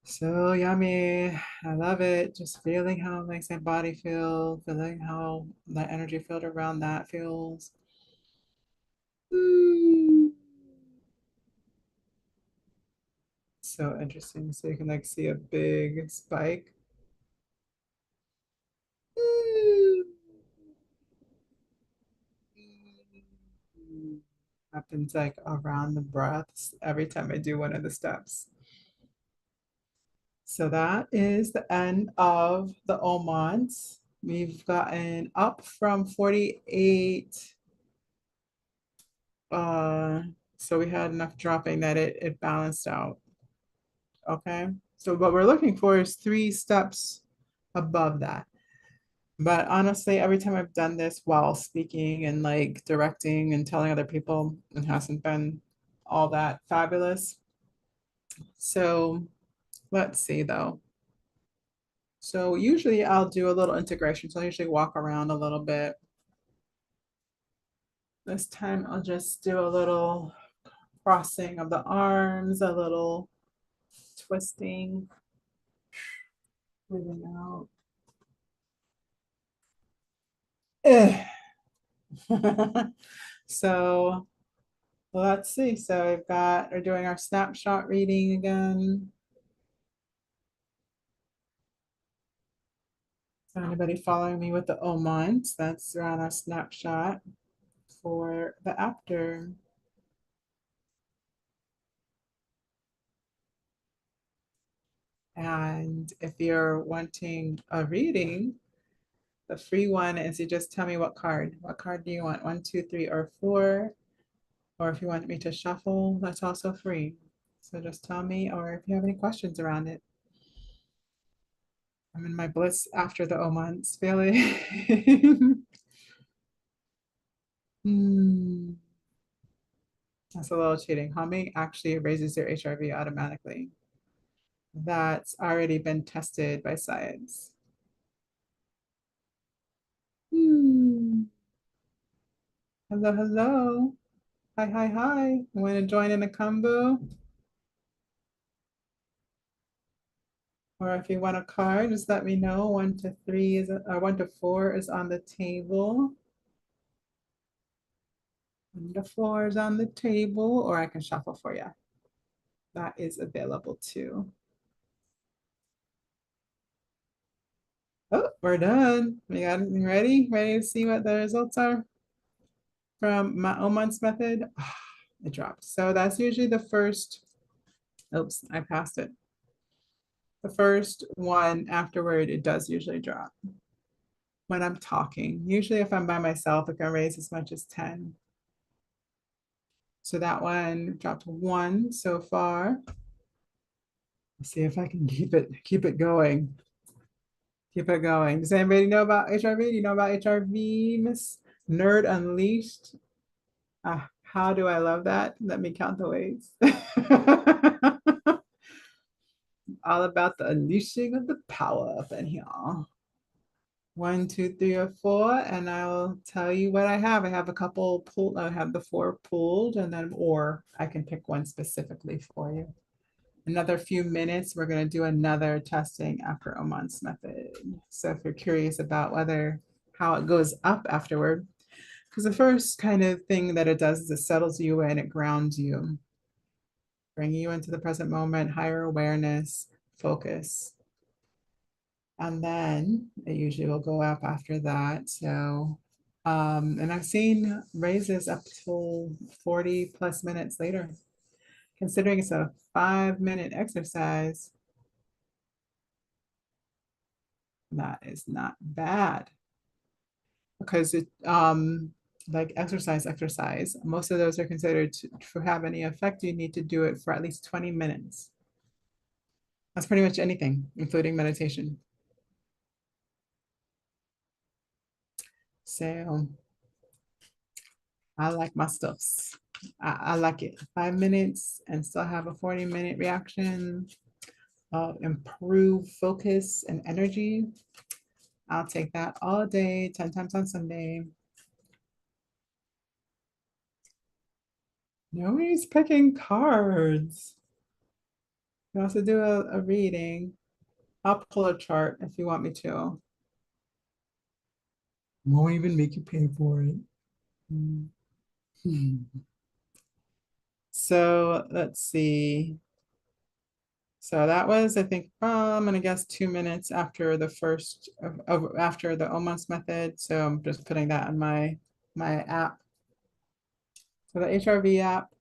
So yummy. I love it. Just feeling how it makes my body feel, feeling how the energy field around that feels. Mm. So interesting. So you can like see a big spike. Mm. Happens like around the breaths every time I do one of the steps. So that is the end of the Omans. We've gotten up from 48. So we had enough dropping that it balanced out. Okay. So what we're looking for is 3 steps above that. But honestly, every time I've done this while speaking and like directing and telling other people, it hasn't been all that fabulous. So let's see though. So usually I'll do a little integration. So I usually walk around a little bit. This time I'll just do a little crossing of the arms, a little twisting, breathing out. So let's see. So we're doing our snapshot reading again. So anybody following me with the Omans, that's around our snapshot for the after. And if you're wanting a reading, the free one is you just tell me what card. What card do you want? 1, 2, 3, or 4? Or if you want me to shuffle, that's also free. So just tell me, or if you have any questions around it. I'm in my bliss after the Omans feeling. Hmm, that's a little cheating. Humming actually raises your HRV automatically. That's already been tested by science. Hmm. Hello, hello. Hi, hi, hi. Want to join in a combo? Or if you want a card, just let me know. 1 to 3 is, or 1 to 4 is on the table. 1 to 4 is on the table, or I can shuffle for you. That is available too. Oh, we're done. We got it ready? Ready to see what the results are from my Oman's method? It dropped. So that's usually the first. Oops, I passed it. The first one afterward, it does usually drop when I'm talking. Usually, if I'm by myself, it can raise as much as 10. So that one dropped 1 so far. Let's see if I can keep it going. Keep it going. Does anybody know about HRV? Do you know about HRV, Miss Nerd Unleashed? Ah, how do I love that? Let me count the ways. All about the unleashing of the power up in here. 1, 2, 3, or 4, and I'll tell you what I have. I have a couple pulled. I have the 4 pulled, and then or I can pick one specifically for you. Another few minutes, we're going to do another testing after Oman's method. So if you're curious about whether how it goes up afterward, because the first kind of thing that it does is it settles you and it grounds you, bringing you into the present moment, higher awareness, focus. And then it usually will go up after that. So, and I've seen raises up to 40 plus minutes later. Considering it's a 5 minute exercise, that is not bad because it, like exercise, most of those are considered to have any effect, you need to do it for at least 20 minutes. That's pretty much anything, including meditation. So I like my stuffs. I like it. 5 minutes and still have a 40-minute reaction. Improve focus and energy. I'll take that all day, 10 times on Sunday. Nobody's picking cards. You also do a reading. I'll pull a chart if you want me to. Won't even make you pay for it. Mm. So let's see. So that was, I think, I'm gonna guess 2 minutes after the first after the Omos method. So I'm just putting that on my app. So the HRV app.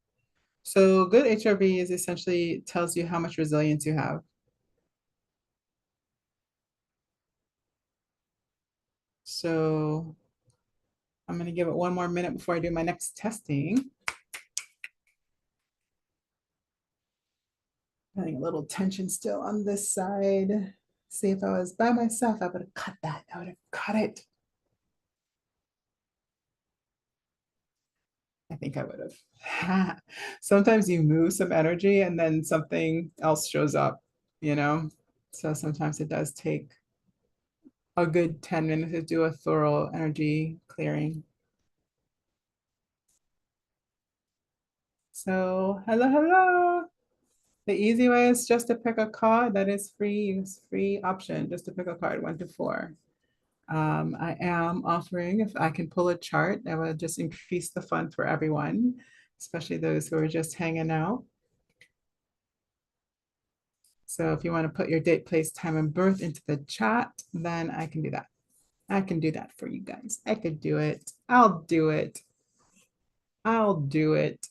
So good HRV is essentially tells you how much resilience you have. So I'm gonna give it 1 more minute before I do my next testing. Having a little tension still on this side. See, if I was by myself, I would have cut that. I would have cut it. I think I would have. Sometimes you move some energy and then something else shows up, you know? So sometimes it does take a good 10 minutes to do a thorough energy clearing. So, hello, hello. The easy way is just to pick a card that is free. It's free option just to pick a card 1 to 4. I am offering, if I can pull a chart, that would just increase the fun for everyone, especially those who are just hanging out. So if you want to put your date, place, time, and birth into the chat, then I can do that. I can do that for you guys. I could do it. I'll do it. I'll do it.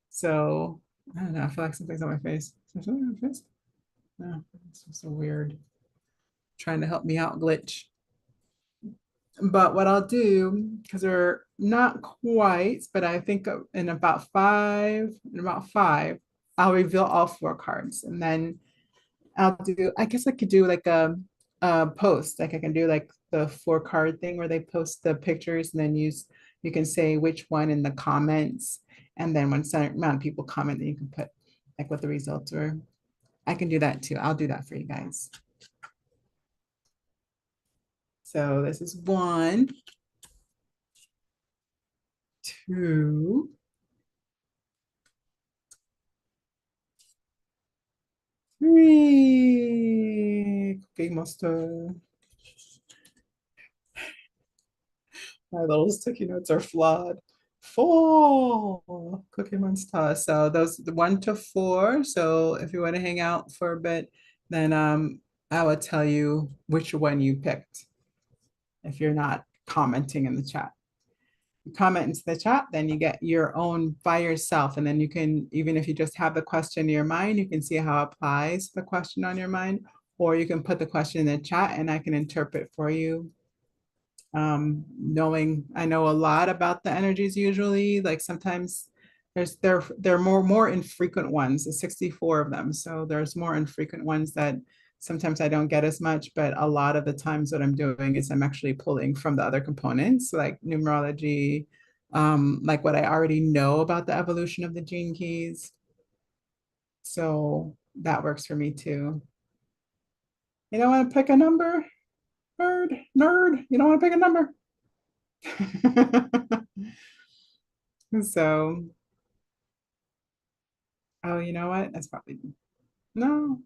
So I don't know. I feel like something's on my face. Is there something on my face? No, it's so weird. Trying to help me out, glitch. But what I'll do, because we're not quite, but I think in about five, I'll reveal all 4 cards. And then I guess I could do like post. Like I can do like the 4 card thing where they post the pictures and then you can say which one in the comments. And then when certain amount of people comment, then you can put like what the results were. I can do that too. I'll do that for you guys. So this is 1, 2, 3. Cookie Monster. My little sticky notes are flawed. 4 Cookie Monster. So those 1 to 4. So if you want to hang out for a bit, then I will tell you which one you picked if you're not commenting in the chat. You comment into the chat, then you get your own by yourself. And then you can, even if you just have the question in your mind, you can see how it applies the question on your mind, or you can put the question in the chat and I can interpret for you. Knowing I know a lot about the energies usually, like sometimes there are more infrequent ones, there's 64 of them. So there's more infrequent ones that sometimes I don't get as much, but a lot of the times what I'm doing is I'm actually pulling from the other components like numerology, like what I already know about the evolution of the gene keys. So that works for me too. You don't want to pick a number, nerd. You don't want to pick a number. So, oh, you know what? That's probably no.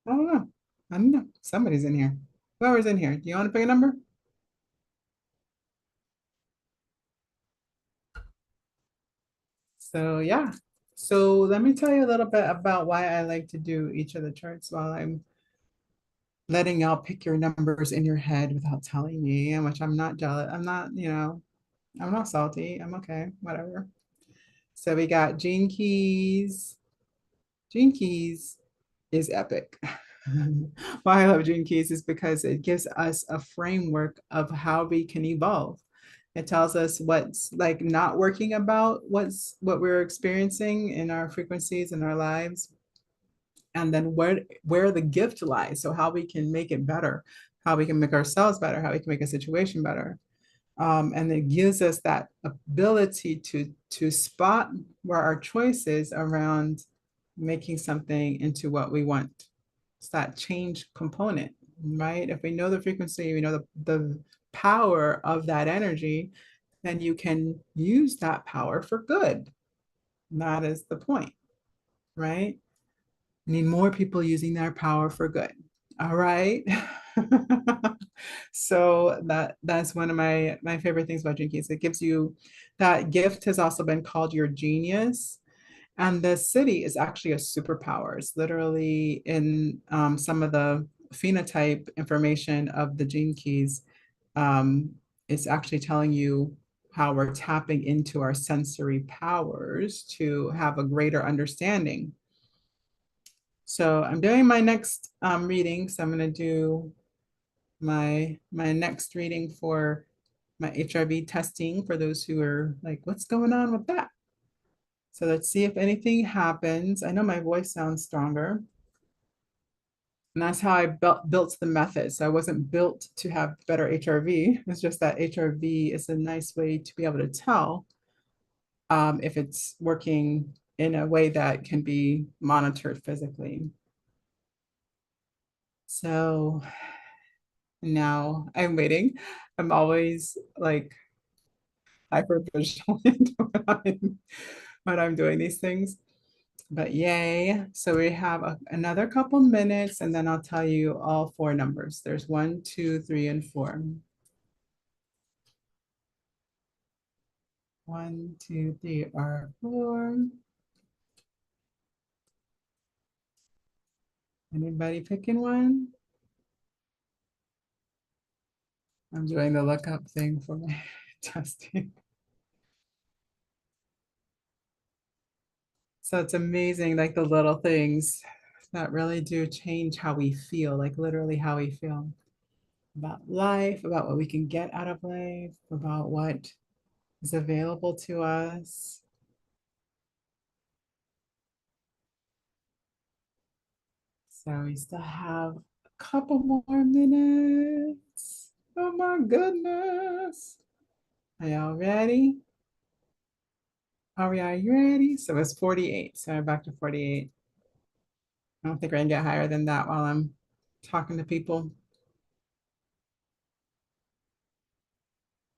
I don't know. I don't know. Somebody's in here. Whoever's in here. Do you want to pick a number? So yeah. So let me tell you a little bit about why I like to do each of the charts while I'm letting y'all pick your numbers in your head without telling me, and which I'm not jealous. I'm not, I'm not salty. I'm okay. Whatever. So we got Gene Keys. Gene Keys is epic. Why I love Gene Keys is because it gives us a framework of how we can evolve. It tells us what's like not working about what we're experiencing in our frequencies in our lives, and then where the gift lies. So how we can make it better, how we can make ourselves better, how we can make a situation better. And it gives us that ability to spot where our choices around making something into what we want. It's that change component, right? If we know the frequency, we know the power of that energy, then you can use that power for good. That is the point, right? We need more people using their power for good. All right. So that's one of my favorite things about Jinkies. It gives you that gift has also been called your genius. And the city is actually a superpower. It's literally in some of the phenotype information of the gene keys. Um, it's actually telling you how we're tapping into our sensory powers to have a greater understanding. So I'm doing my next reading. So I'm going to do my next reading for my HRV testing for those who are like, what's going on with that? So let's see if anything happens. I know my voice sounds stronger. And that's how I built the method. So I wasn't built to have better HRV. It's just that HRV is a nice way to be able to tell if it's working in a way that can be monitored physically. So now I'm waiting. I'm always like hyper vigilant when I'm doing these things. But yay. So we have another couple minutes and then I'll tell you all 4 numbers. There's 1, 2, 3, and 4. 1, 2, 3 are 4. Anybody picking one? I'm doing the lookup thing for my testing. So it's amazing, like the little things that really do change how we feel, like literally how we feel about life, about what we can get out of life, about what is available to us. So we still have a couple more minutes. Oh my goodness. Are y'all ready? Are you ready? So it's 48. So I'm back to 48. I don't think I can get higher than that while I'm talking to people.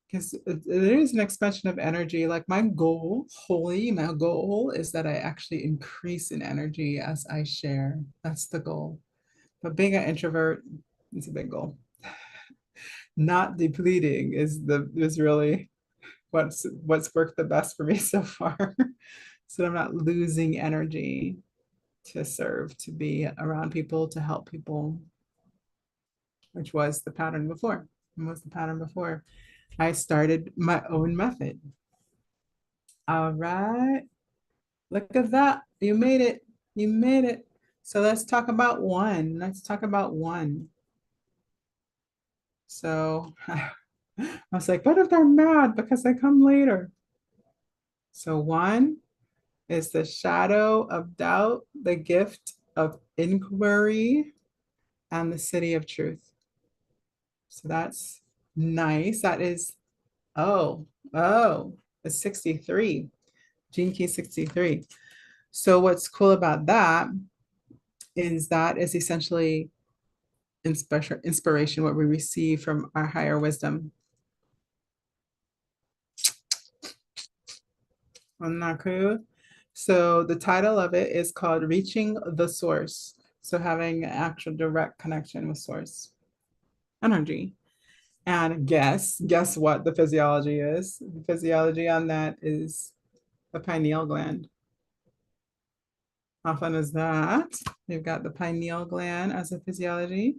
Because there is an expansion of energy. Like my goal, my goal is that I actually increase in energy as I share. That's the goal. But being an introvert is a big goal. Not depleting is really what's worked the best for me so far. So I'm not losing energy to serve, to be around people, to help people, which was the pattern before. Was the pattern before I started my own method. All right. Look at that. You made it. You made it. So let's talk about one. Let's talk about one. So I was like, what if they're mad because I come later? So one is the shadow of doubt, the gift of inquiry, and the city of truth. So that's nice. That is, oh, oh, it's 63, Gene Key 63. So what's cool about that is essentially inspiration, what we receive from our higher wisdom. Isn't that cool? So the title of it is called Reaching the Source. So having an actual direct connection with source energy. And guess what the physiology is? The physiology on that is the pineal gland. How fun is that? You've got the pineal gland as a physiology.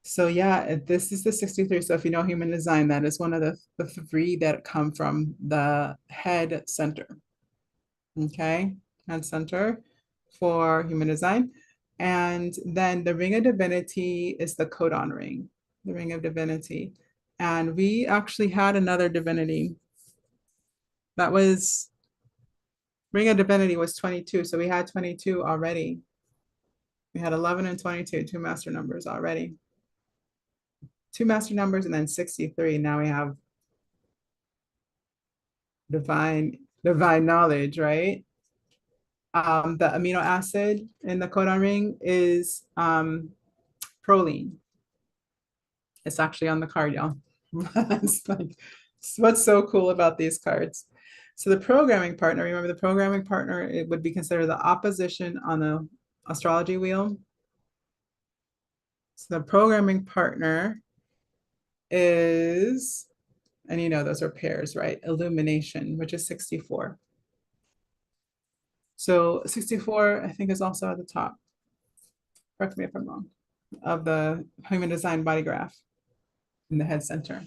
So yeah, this is the 63. So if you know human design, that is one of the three that come from the head center. Okay, head center for human design. And then the ring of divinity is the codon ring, the ring of divinity. And we actually had another divinity that was ring of divinity was 22. So we had 22 already. We had 11 and 22, two master numbers already. Two master numbers and then 63. Now we have divine knowledge, right? The amino acid in the codon ring is proline. It's actually on the card, y'all. It's like, what's so cool about these cards? So the programming partner, remember the programming partner, it would be considered the opposition on the astrology wheel. So the programming partner is, and you know, those are pairs, right? Illumination, which is 64. So 64, I think, is also at the top. Correct me if I'm wrong, of the human design body graph in the head center.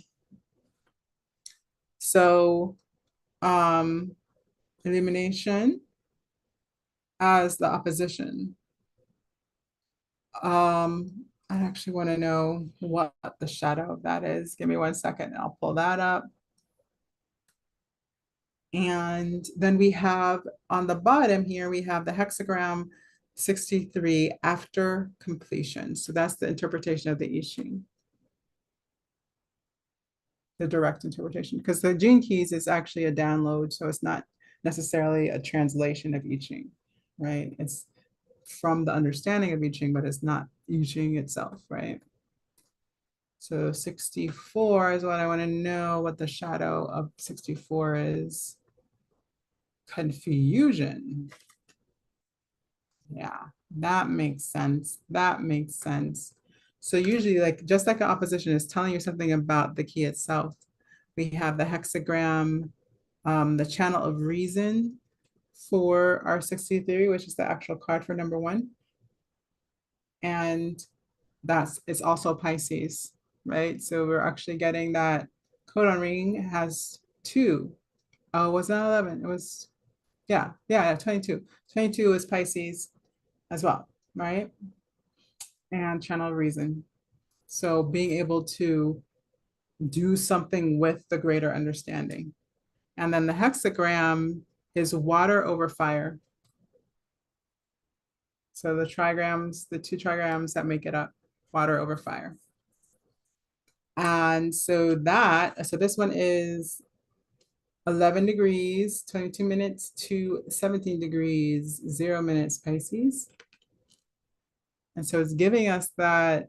So illumination as the opposition. I actually want to know what the shadow of that is. Give me 1 second and I'll pull that up. And then we have on the bottom here, we have the hexagram 63 after completion. So that's the interpretation of the I Ching, the direct interpretation, because the Gene Keys is actually a download. So it's not necessarily a translation of I Ching, right? It's from the understanding of I Ching, but it's not I Ching itself, right? So 64 is what I want to know what the shadow of 64 is. Confusion. Yeah, that makes sense. That makes sense. So usually, like just like an opposition is telling you something about the key itself. We have the hexagram, the channel of reason for our 63, which is the actual card for number one. And it's also Pisces, right? So we're actually getting that codon ring has two. Oh, it was not 11. It was, yeah, 22. 22 is Pisces as well, right? And channel of reason. So being able to do something with the greater understanding. And then the hexagram is water over fire. So the trigrams, the two trigrams that make it up, water over fire. And so this one is 11 degrees, 22 minutes to 17 degrees, 0 minutes Pisces. And so it's giving us that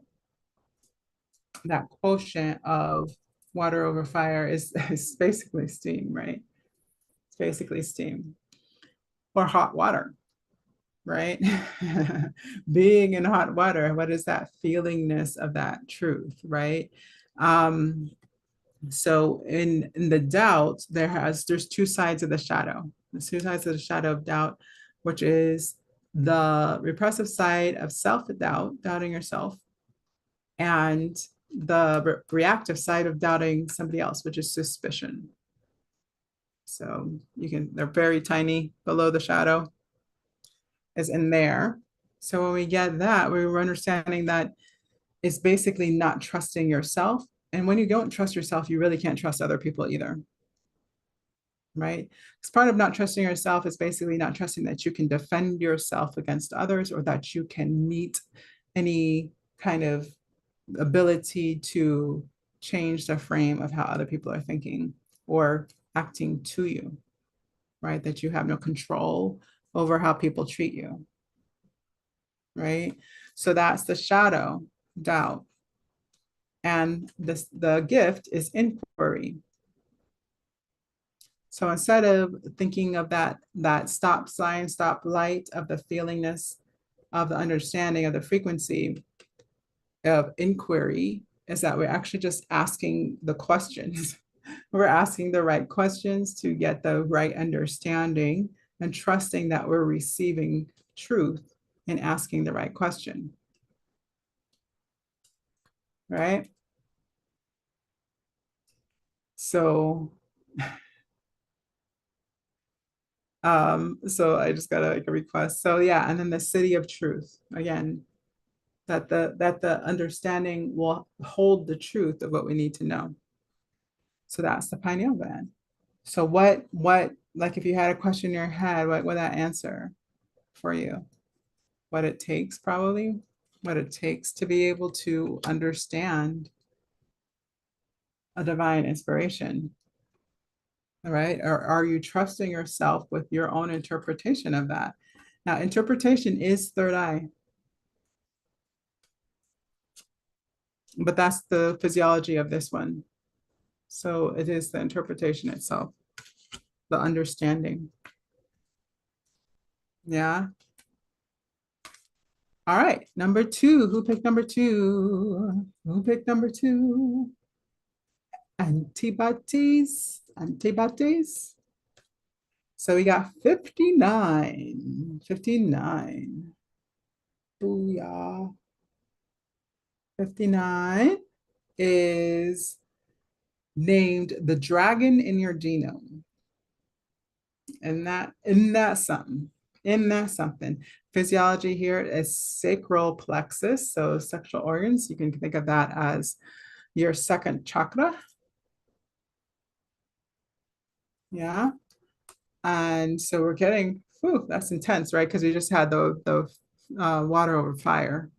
quotient of water over fire is basically steam, right? It's basically steam or hot water, right? Being in hot water, what is that feelingness of that truth, right? Um, so in the doubt, there's two sides of the shadow. There's two sides of the shadow of doubt, which is the repressive side of self-doubt, doubting yourself, and the reactive side of doubting somebody else, which is suspicion. So they're very tiny below the shadow is in there. So when we get that, we're understanding that it's basically not trusting yourself. And when you don't trust yourself, you really can't trust other people either, right? Because part of not trusting yourself is basically not trusting that you can defend yourself against others or that you can meet any kind of ability to change the frame of how other people are thinking or acting to you, right? That you have no control over how people treat you, right? So that's the shadow, doubt. And the gift is inquiry. So instead of thinking of that stop sign, stop light of the feelingness of the understanding of the frequency of inquiry, is that we're actually just asking the questions. We're asking the right questions to get the right understanding and trusting that we're receiving truth and asking the right question. Right? So so I just got a request. So yeah, and then the city of truth. Again, that the understanding will hold the truth of what we need to know. So that's the pineal gland. So what like if you had a question in your head, what would that answer for you? What it takes, probably, what it takes to be able to understand a divine inspiration. All right. Or are you trusting yourself with your own interpretation of that? Now, interpretation is third eye, but that's the physiology of this one. So it is the interpretation itself, the understanding. Yeah. All right. Number two. Who picked number two? Who picked number two? Antibodies. Antibodies. So we got 59. 59. Booyah. 59 is named the dragon in your genome. And that's something. And that's something. Physiology here is sacral plexus, so sexual organs. You can think of that as your second chakra. Yeah. And so we're getting, whew, that's intense, right? Because we just had the water over fire.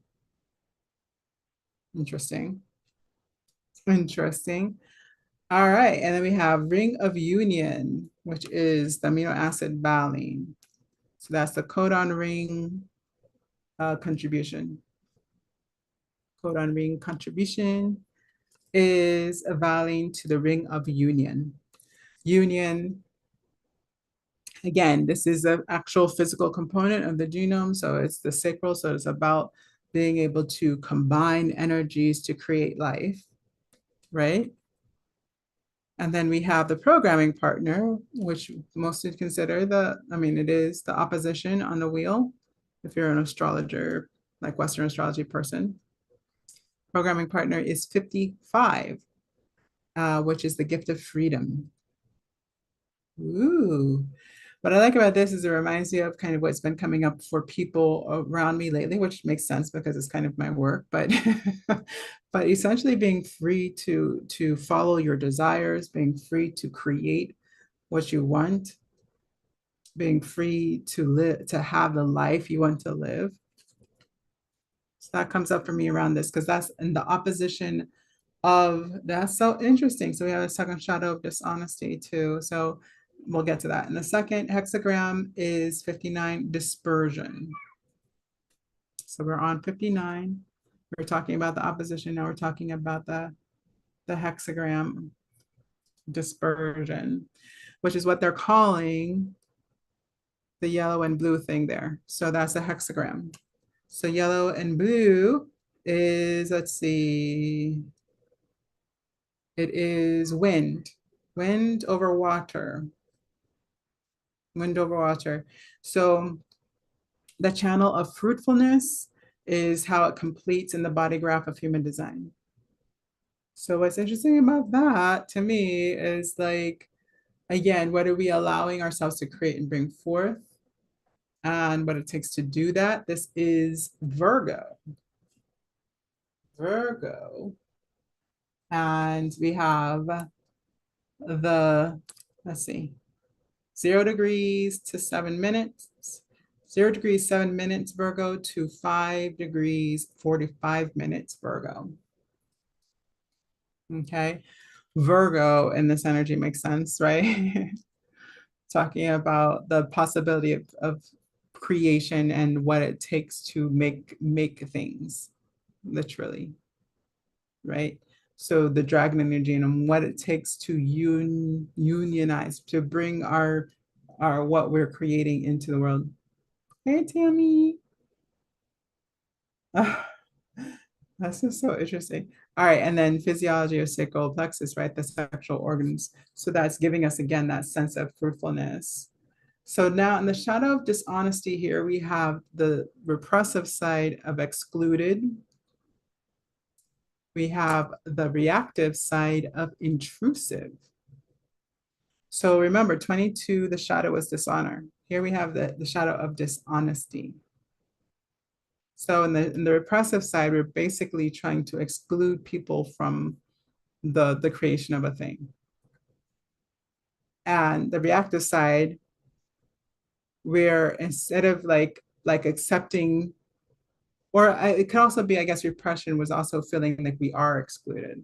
Interesting. Interesting. All right. And then we have ring of union, which is the amino acid valine. So that's the codon ring contribution. Codon ring contribution is a valine to the ring of union. Union, again, this is an actual physical component of the genome. So it's the sacral. So it's about being able to combine energies to create life, right? And then we have the programming partner, which most would consider it is the opposition on the wheel. If you're an astrologer, like Western astrology person, programming partner is 55, which is the gift of freedom. Ooh. What I like about this is it reminds me of kind of what's been coming up for people around me lately, which makes sense because it's kind of my work, but but essentially being free to follow your desires, being free to create what you want, being free to live, to have the life you want to live. So that comes up for me around this because that's in the opposition of, that's so interesting. So we have a second shadow of dishonesty too. So we'll get to that. And the second hexagram is 59, dispersion. So we're on 59. We're talking about the opposition. Now we're talking about the hexagram dispersion, which is what they're calling the yellow and blue thing there. So that's a hexagram. So yellow and blue is, let's see, it is wind, wind over water, wind over water. So the channel of fruitfulness is how it completes in the body graph of human design. So what's interesting about that to me is like, again, what are we allowing ourselves to create and bring forth and what it takes to do that? This is Virgo. Virgo. And we have the, let's see, 0 degrees to 7 minutes, 0 degrees, 7 minutes, Virgo, to 5 degrees, 45 minutes, Virgo. Okay. Virgo in this energy makes sense, right? Talking about the possibility of creation and what it takes to make things, literally, right? So the dragon energy and what it takes to unionize, to bring our what we're creating into the world. Hey, Tammy. Ah, that's just so interesting. All right, and then physiology of sacral plexus, right? The sexual organs. So that's giving us again that sense of fruitfulness. So now in the shadow of dishonesty here, we have the repressive side of excluded. We have the reactive side of intrusive. So remember, 22, the shadow was dishonor. Here we have the shadow of dishonesty. So in the repressive side, we're basically trying to exclude people from the creation of a thing. And the reactive side, where instead of like accepting, or it could also be, I guess, repression was also feeling like we are excluded.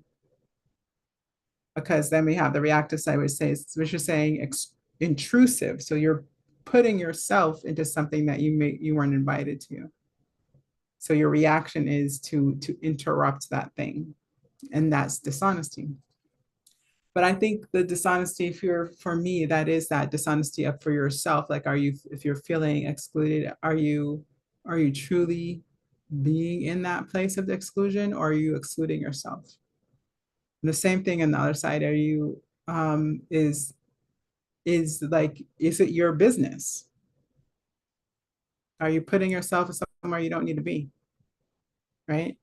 Because then we have the reactive side, which is saying intrusive. So you're putting yourself into something that you weren't invited to. So your reaction is to interrupt that thing, and that's dishonesty. But I think the dishonesty, if you're, for me, that is that dishonesty up for yourself. Like, are you, if you're feeling excluded, are you truly being in that place of the exclusion, or are you excluding yourself? And the same thing on the other side. Are you, is like, is it your business? Are you putting yourself somewhere you don't need to be? Right?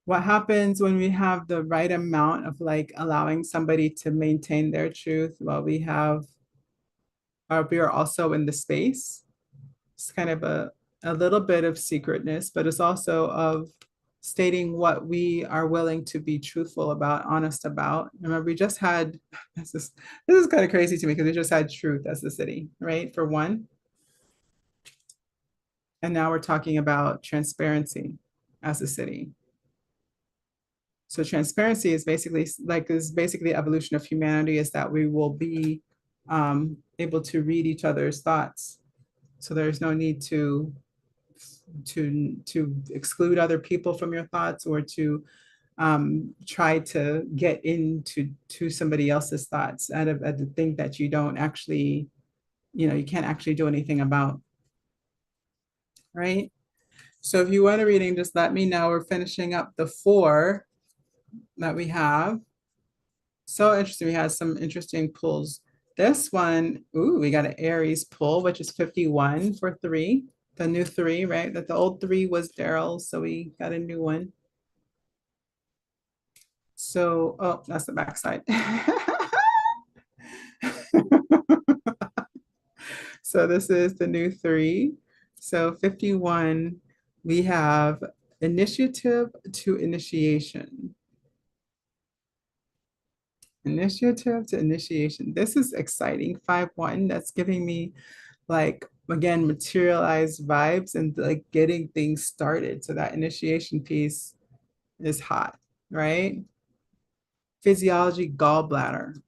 What happens when we have the right amount of like allowing somebody to maintain their truth while we are also in the space? It's kind of a little bit of secretness, but it's also of stating what we are willing to be truthful about, honest about. Remember, we just had, this is kind of crazy to me because we just had truth as the city, right? For one. And now we're talking about transparency as a city. So transparency is basically evolution of humanity, is that we will be able to read each other's thoughts. So there's no need to exclude other people from your thoughts, or to try to get into somebody else's thoughts out of the thing that you don't actually, you can't actually do anything about, right? So if you want a reading, just let me know. We're finishing up the 4 that we have. So interesting. We had some interesting pulls. This one, ooh, we got an Aries pull, which is 51 for 3. The new 3, right? That the old 3 was Daryl's, so we got a new one. So, oh, that's the backside. So this is the new 3. So 51, we have initiative to initiation. Initiative to initiation. This is exciting. 5-1, that's giving me like again, materialized vibes and like getting things started. So that initiation piece is hot, right? Physiology, gallbladder.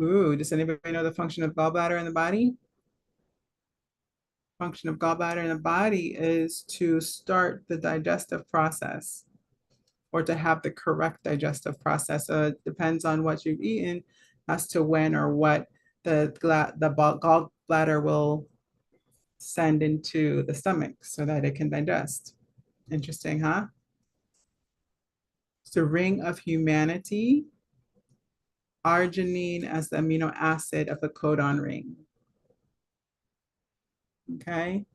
Ooh, does anybody know the function of gallbladder in the body? Function of gallbladder in the body is to start the digestive process or to have the correct digestive process. So it depends on what you've eaten as to when or what the gallbladder will send into the stomach so that it can digest. Interesting, huh? It's the ring of humanity, arginine as the amino acid of the codon ring. Okay,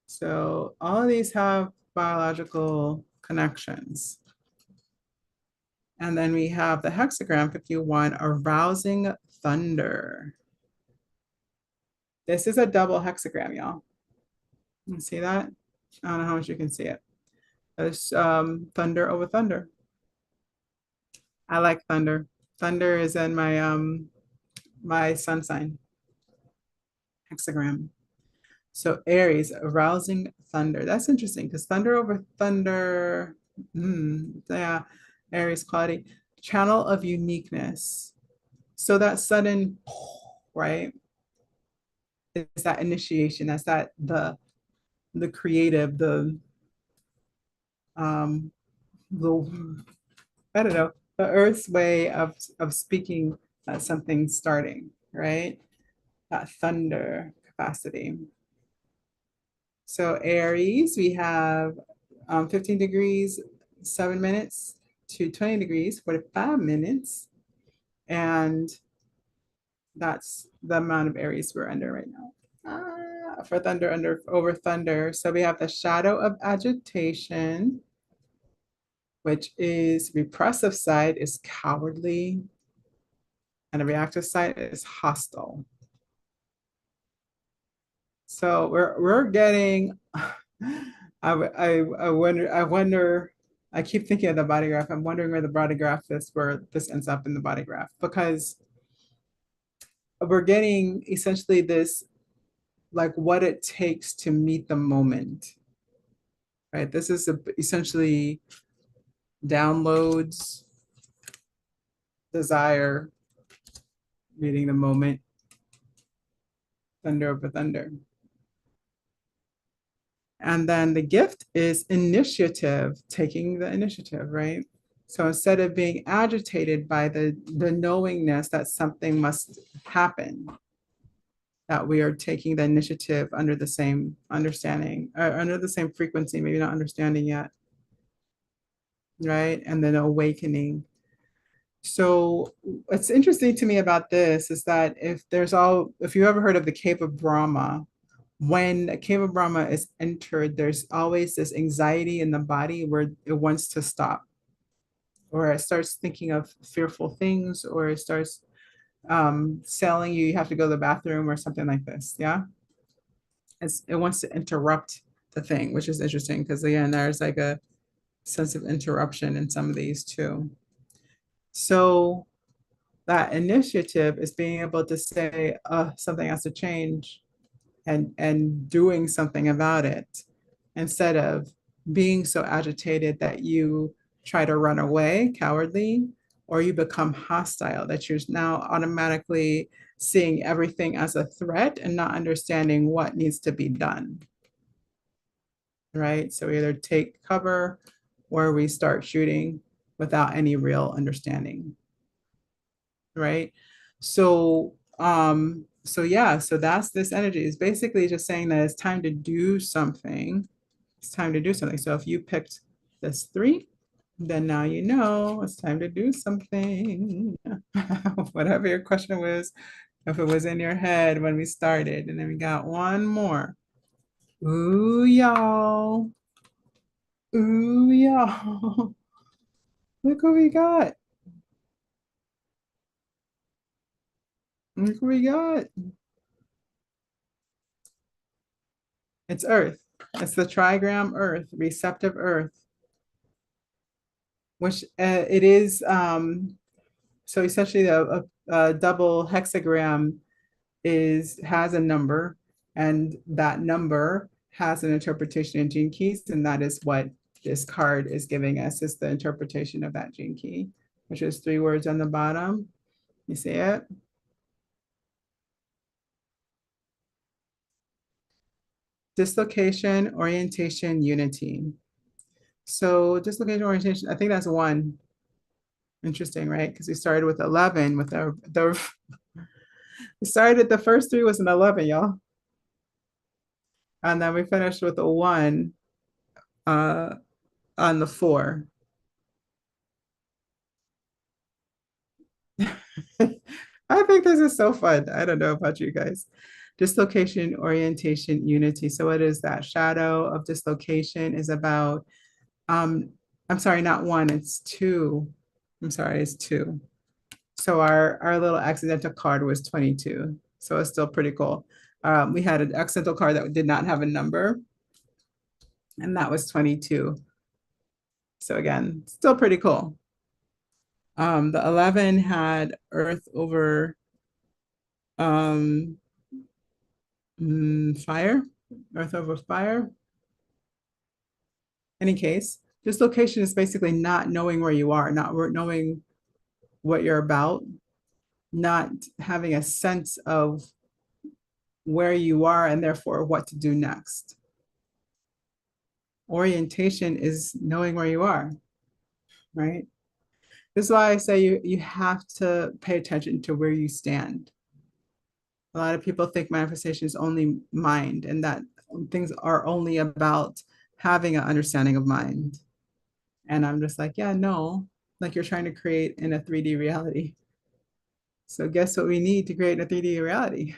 so all of these have biological connections. And then we have the hexagram 51, arousing thunder. This is a double hexagram, y'all. You see that? I don't know how much you can see it. It's thunder over thunder. I like thunder. Thunder is in my sun sign hexagram. So Aries, arousing thunder. That's interesting because thunder over thunder, yeah, Aries quality, channel of uniqueness. So that sudden, right, is that initiation. That's that the creative, um the I don't know, the earth's way of speaking something starting, right? That thunder capacity. So Aries, we have 15 degrees, 7 minutes to 20 degrees, 45 minutes. And that's the amount of Aries we're under right now. For thunder, under over thunder. So we have the shadow of agitation, which is repressive side is cowardly, and the reactive side is hostile. So we're getting I wonder I keep thinking of the body graph. I'm wondering where the body graph is, where this ends up in the body graph, because we're getting essentially this like what it takes to meet the moment, right? This is essentially downloads, desire, meeting the moment, thunder over thunder. And then the gift is initiative, taking the initiative, right? So instead of being agitated by the knowingness that something must happen, that we are taking the initiative under the same understanding, or under the same frequency, maybe not understanding yet, right? And then awakening. So what's interesting to me about this is that if you ever heard of the Cave of Brahma, when a cave of Brahma is entered, there's always this anxiety in the body where it wants to stop, or it starts thinking of fearful things, or it starts telling you have to go to the bathroom or something like this. Yeah. It wants to interrupt the thing, which is interesting because, again, there's like a sense of interruption in some of these too. So that initiative is being able to say, something has to change, and doing something about it, instead of being so agitated that you try to run away, cowardly, or you become hostile, that you're now automatically seeing everything as a threat and not understanding what needs to be done, right? So we either take cover or we start shooting without any real understanding, right? So yeah, so that's this energy. Is basically just saying that it's time to do something. It's time to do something. So if you picked this 3, then now you know it's time to do something. Whatever your question was, if it was in your head when we started. And then we got one more. Ooh, y'all. Ooh, y'all. Look what we got. Look what we got. It's Earth. It's the trigram Earth, receptive Earth, which it is. So essentially, a double hexagram has a number, And that number has an interpretation in gene keys, and that is what this card is giving us, is the interpretation of that gene key, which is 3 words on the bottom. You see it? Dislocation, orientation, unity. So dislocation, orientation, I think that's one. Interesting, right? Because we started with 11 with the we started the first three was an 11, y'all. And then we finished with a one uh on the four. I think this is so fun. I don't know about you guys. Dislocation, orientation, unity. So what is that? Shadow of dislocation is about um I'm sorry, not one, it's two. I'm sorry, it's two. So our little accidental card was 22. So it's still pretty cool. We had an accidental card that did not have a number, and that was 22. So again, still pretty cool. The 11 had Earth over um, fire, Earth over fire. Any case, dislocation is basically not knowing where you are, not knowing what you're about, not having a sense of where you are and therefore what to do next. Orientation is knowing where you are, right? This is why I say you have to pay attention to where you stand. A lot of people think manifestation is only mind and that things are only about having an understanding of mind. And I'm just like, yeah, no, like you're trying to create in a 3D reality. So guess what we need to create a 3D reality?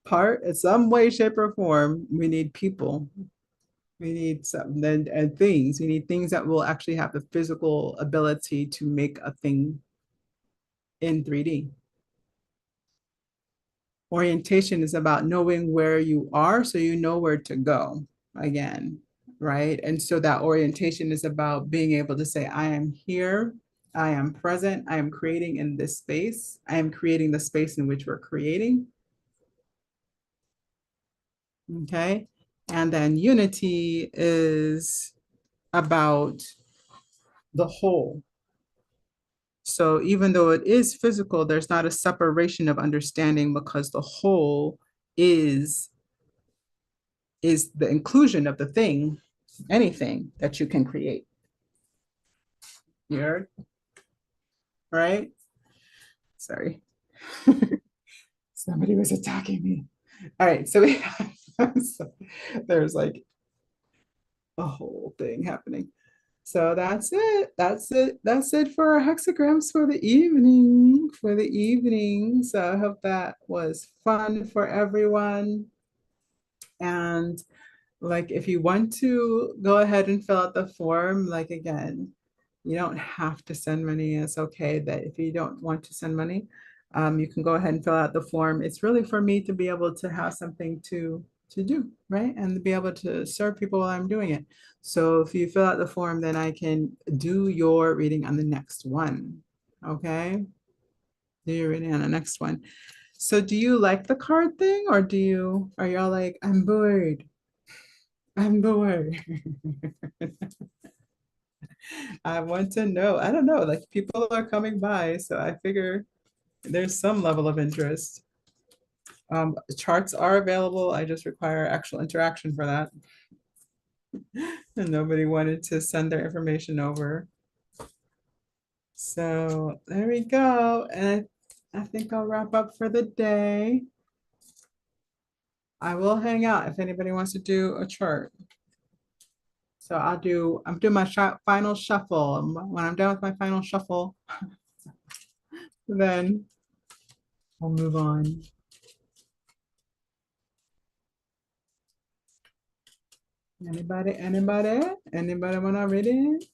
Part in some way, shape, or form, we need people. We need some and things. We need things that will actually have the physical ability to make a thing in 3D. Orientation is about knowing where you are so you know where to go again, right? And so that orientation is about being able to say, I am here, I am present, I am creating in this space, I am creating the space in which we're creating. Okay. And then unity is about the whole. So even though it is physical, there's not a separation of understanding because the whole is is the inclusion of the thing, anything that you can create. You heard? Right? Sorry. Somebody was attacking me. All right, so we so there's like a whole thing happening. So that's it. That's it. That's it for our hexagrams for the evening. For the evening. So I hope that was fun for everyone. And like if you want to go ahead and fill out the form, like again, you don't have to send money. It's okay that if you don't want to send money, you can go ahead and fill out the form. It's really for me to be able to have something to do, right? And to be able to serve people while I'm doing it. So if you fill out the form, then I can do your reading on the next one. Okay? Do your reading on the next one. So do you like the card thing or are y'all like, I'm bored? I'm bored. I want to know. I don't know. Like people are coming by, so I figure there's some level of interest. Charts are available. I just require actual interaction for that. And nobody wanted to send their information over. So there we go. And I think I'll wrap up for the day. I will hang out if anybody wants to do a chart. So I'm doing my final shuffle. When I'm done with my final shuffle, then we'll move on. Anybody want to read it?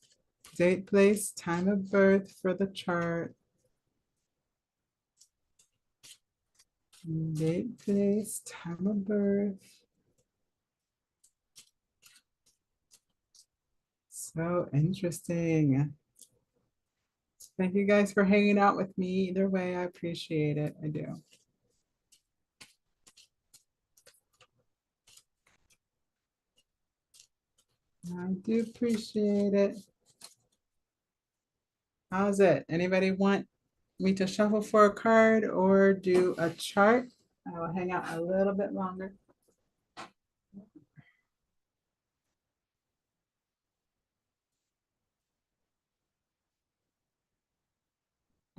Date, place, time of birth for the chart. Date, place, time of birth. So interesting. Thank you guys for hanging out with me. Either way, I appreciate it. I do. I do appreciate it. How's it? Anybody want me to shuffle for a card or do a chart? I will hang out a little bit longer.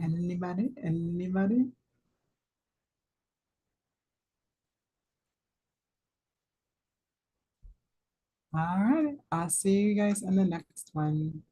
Anybody? Anybody? All right. I'll see you guys in the next one.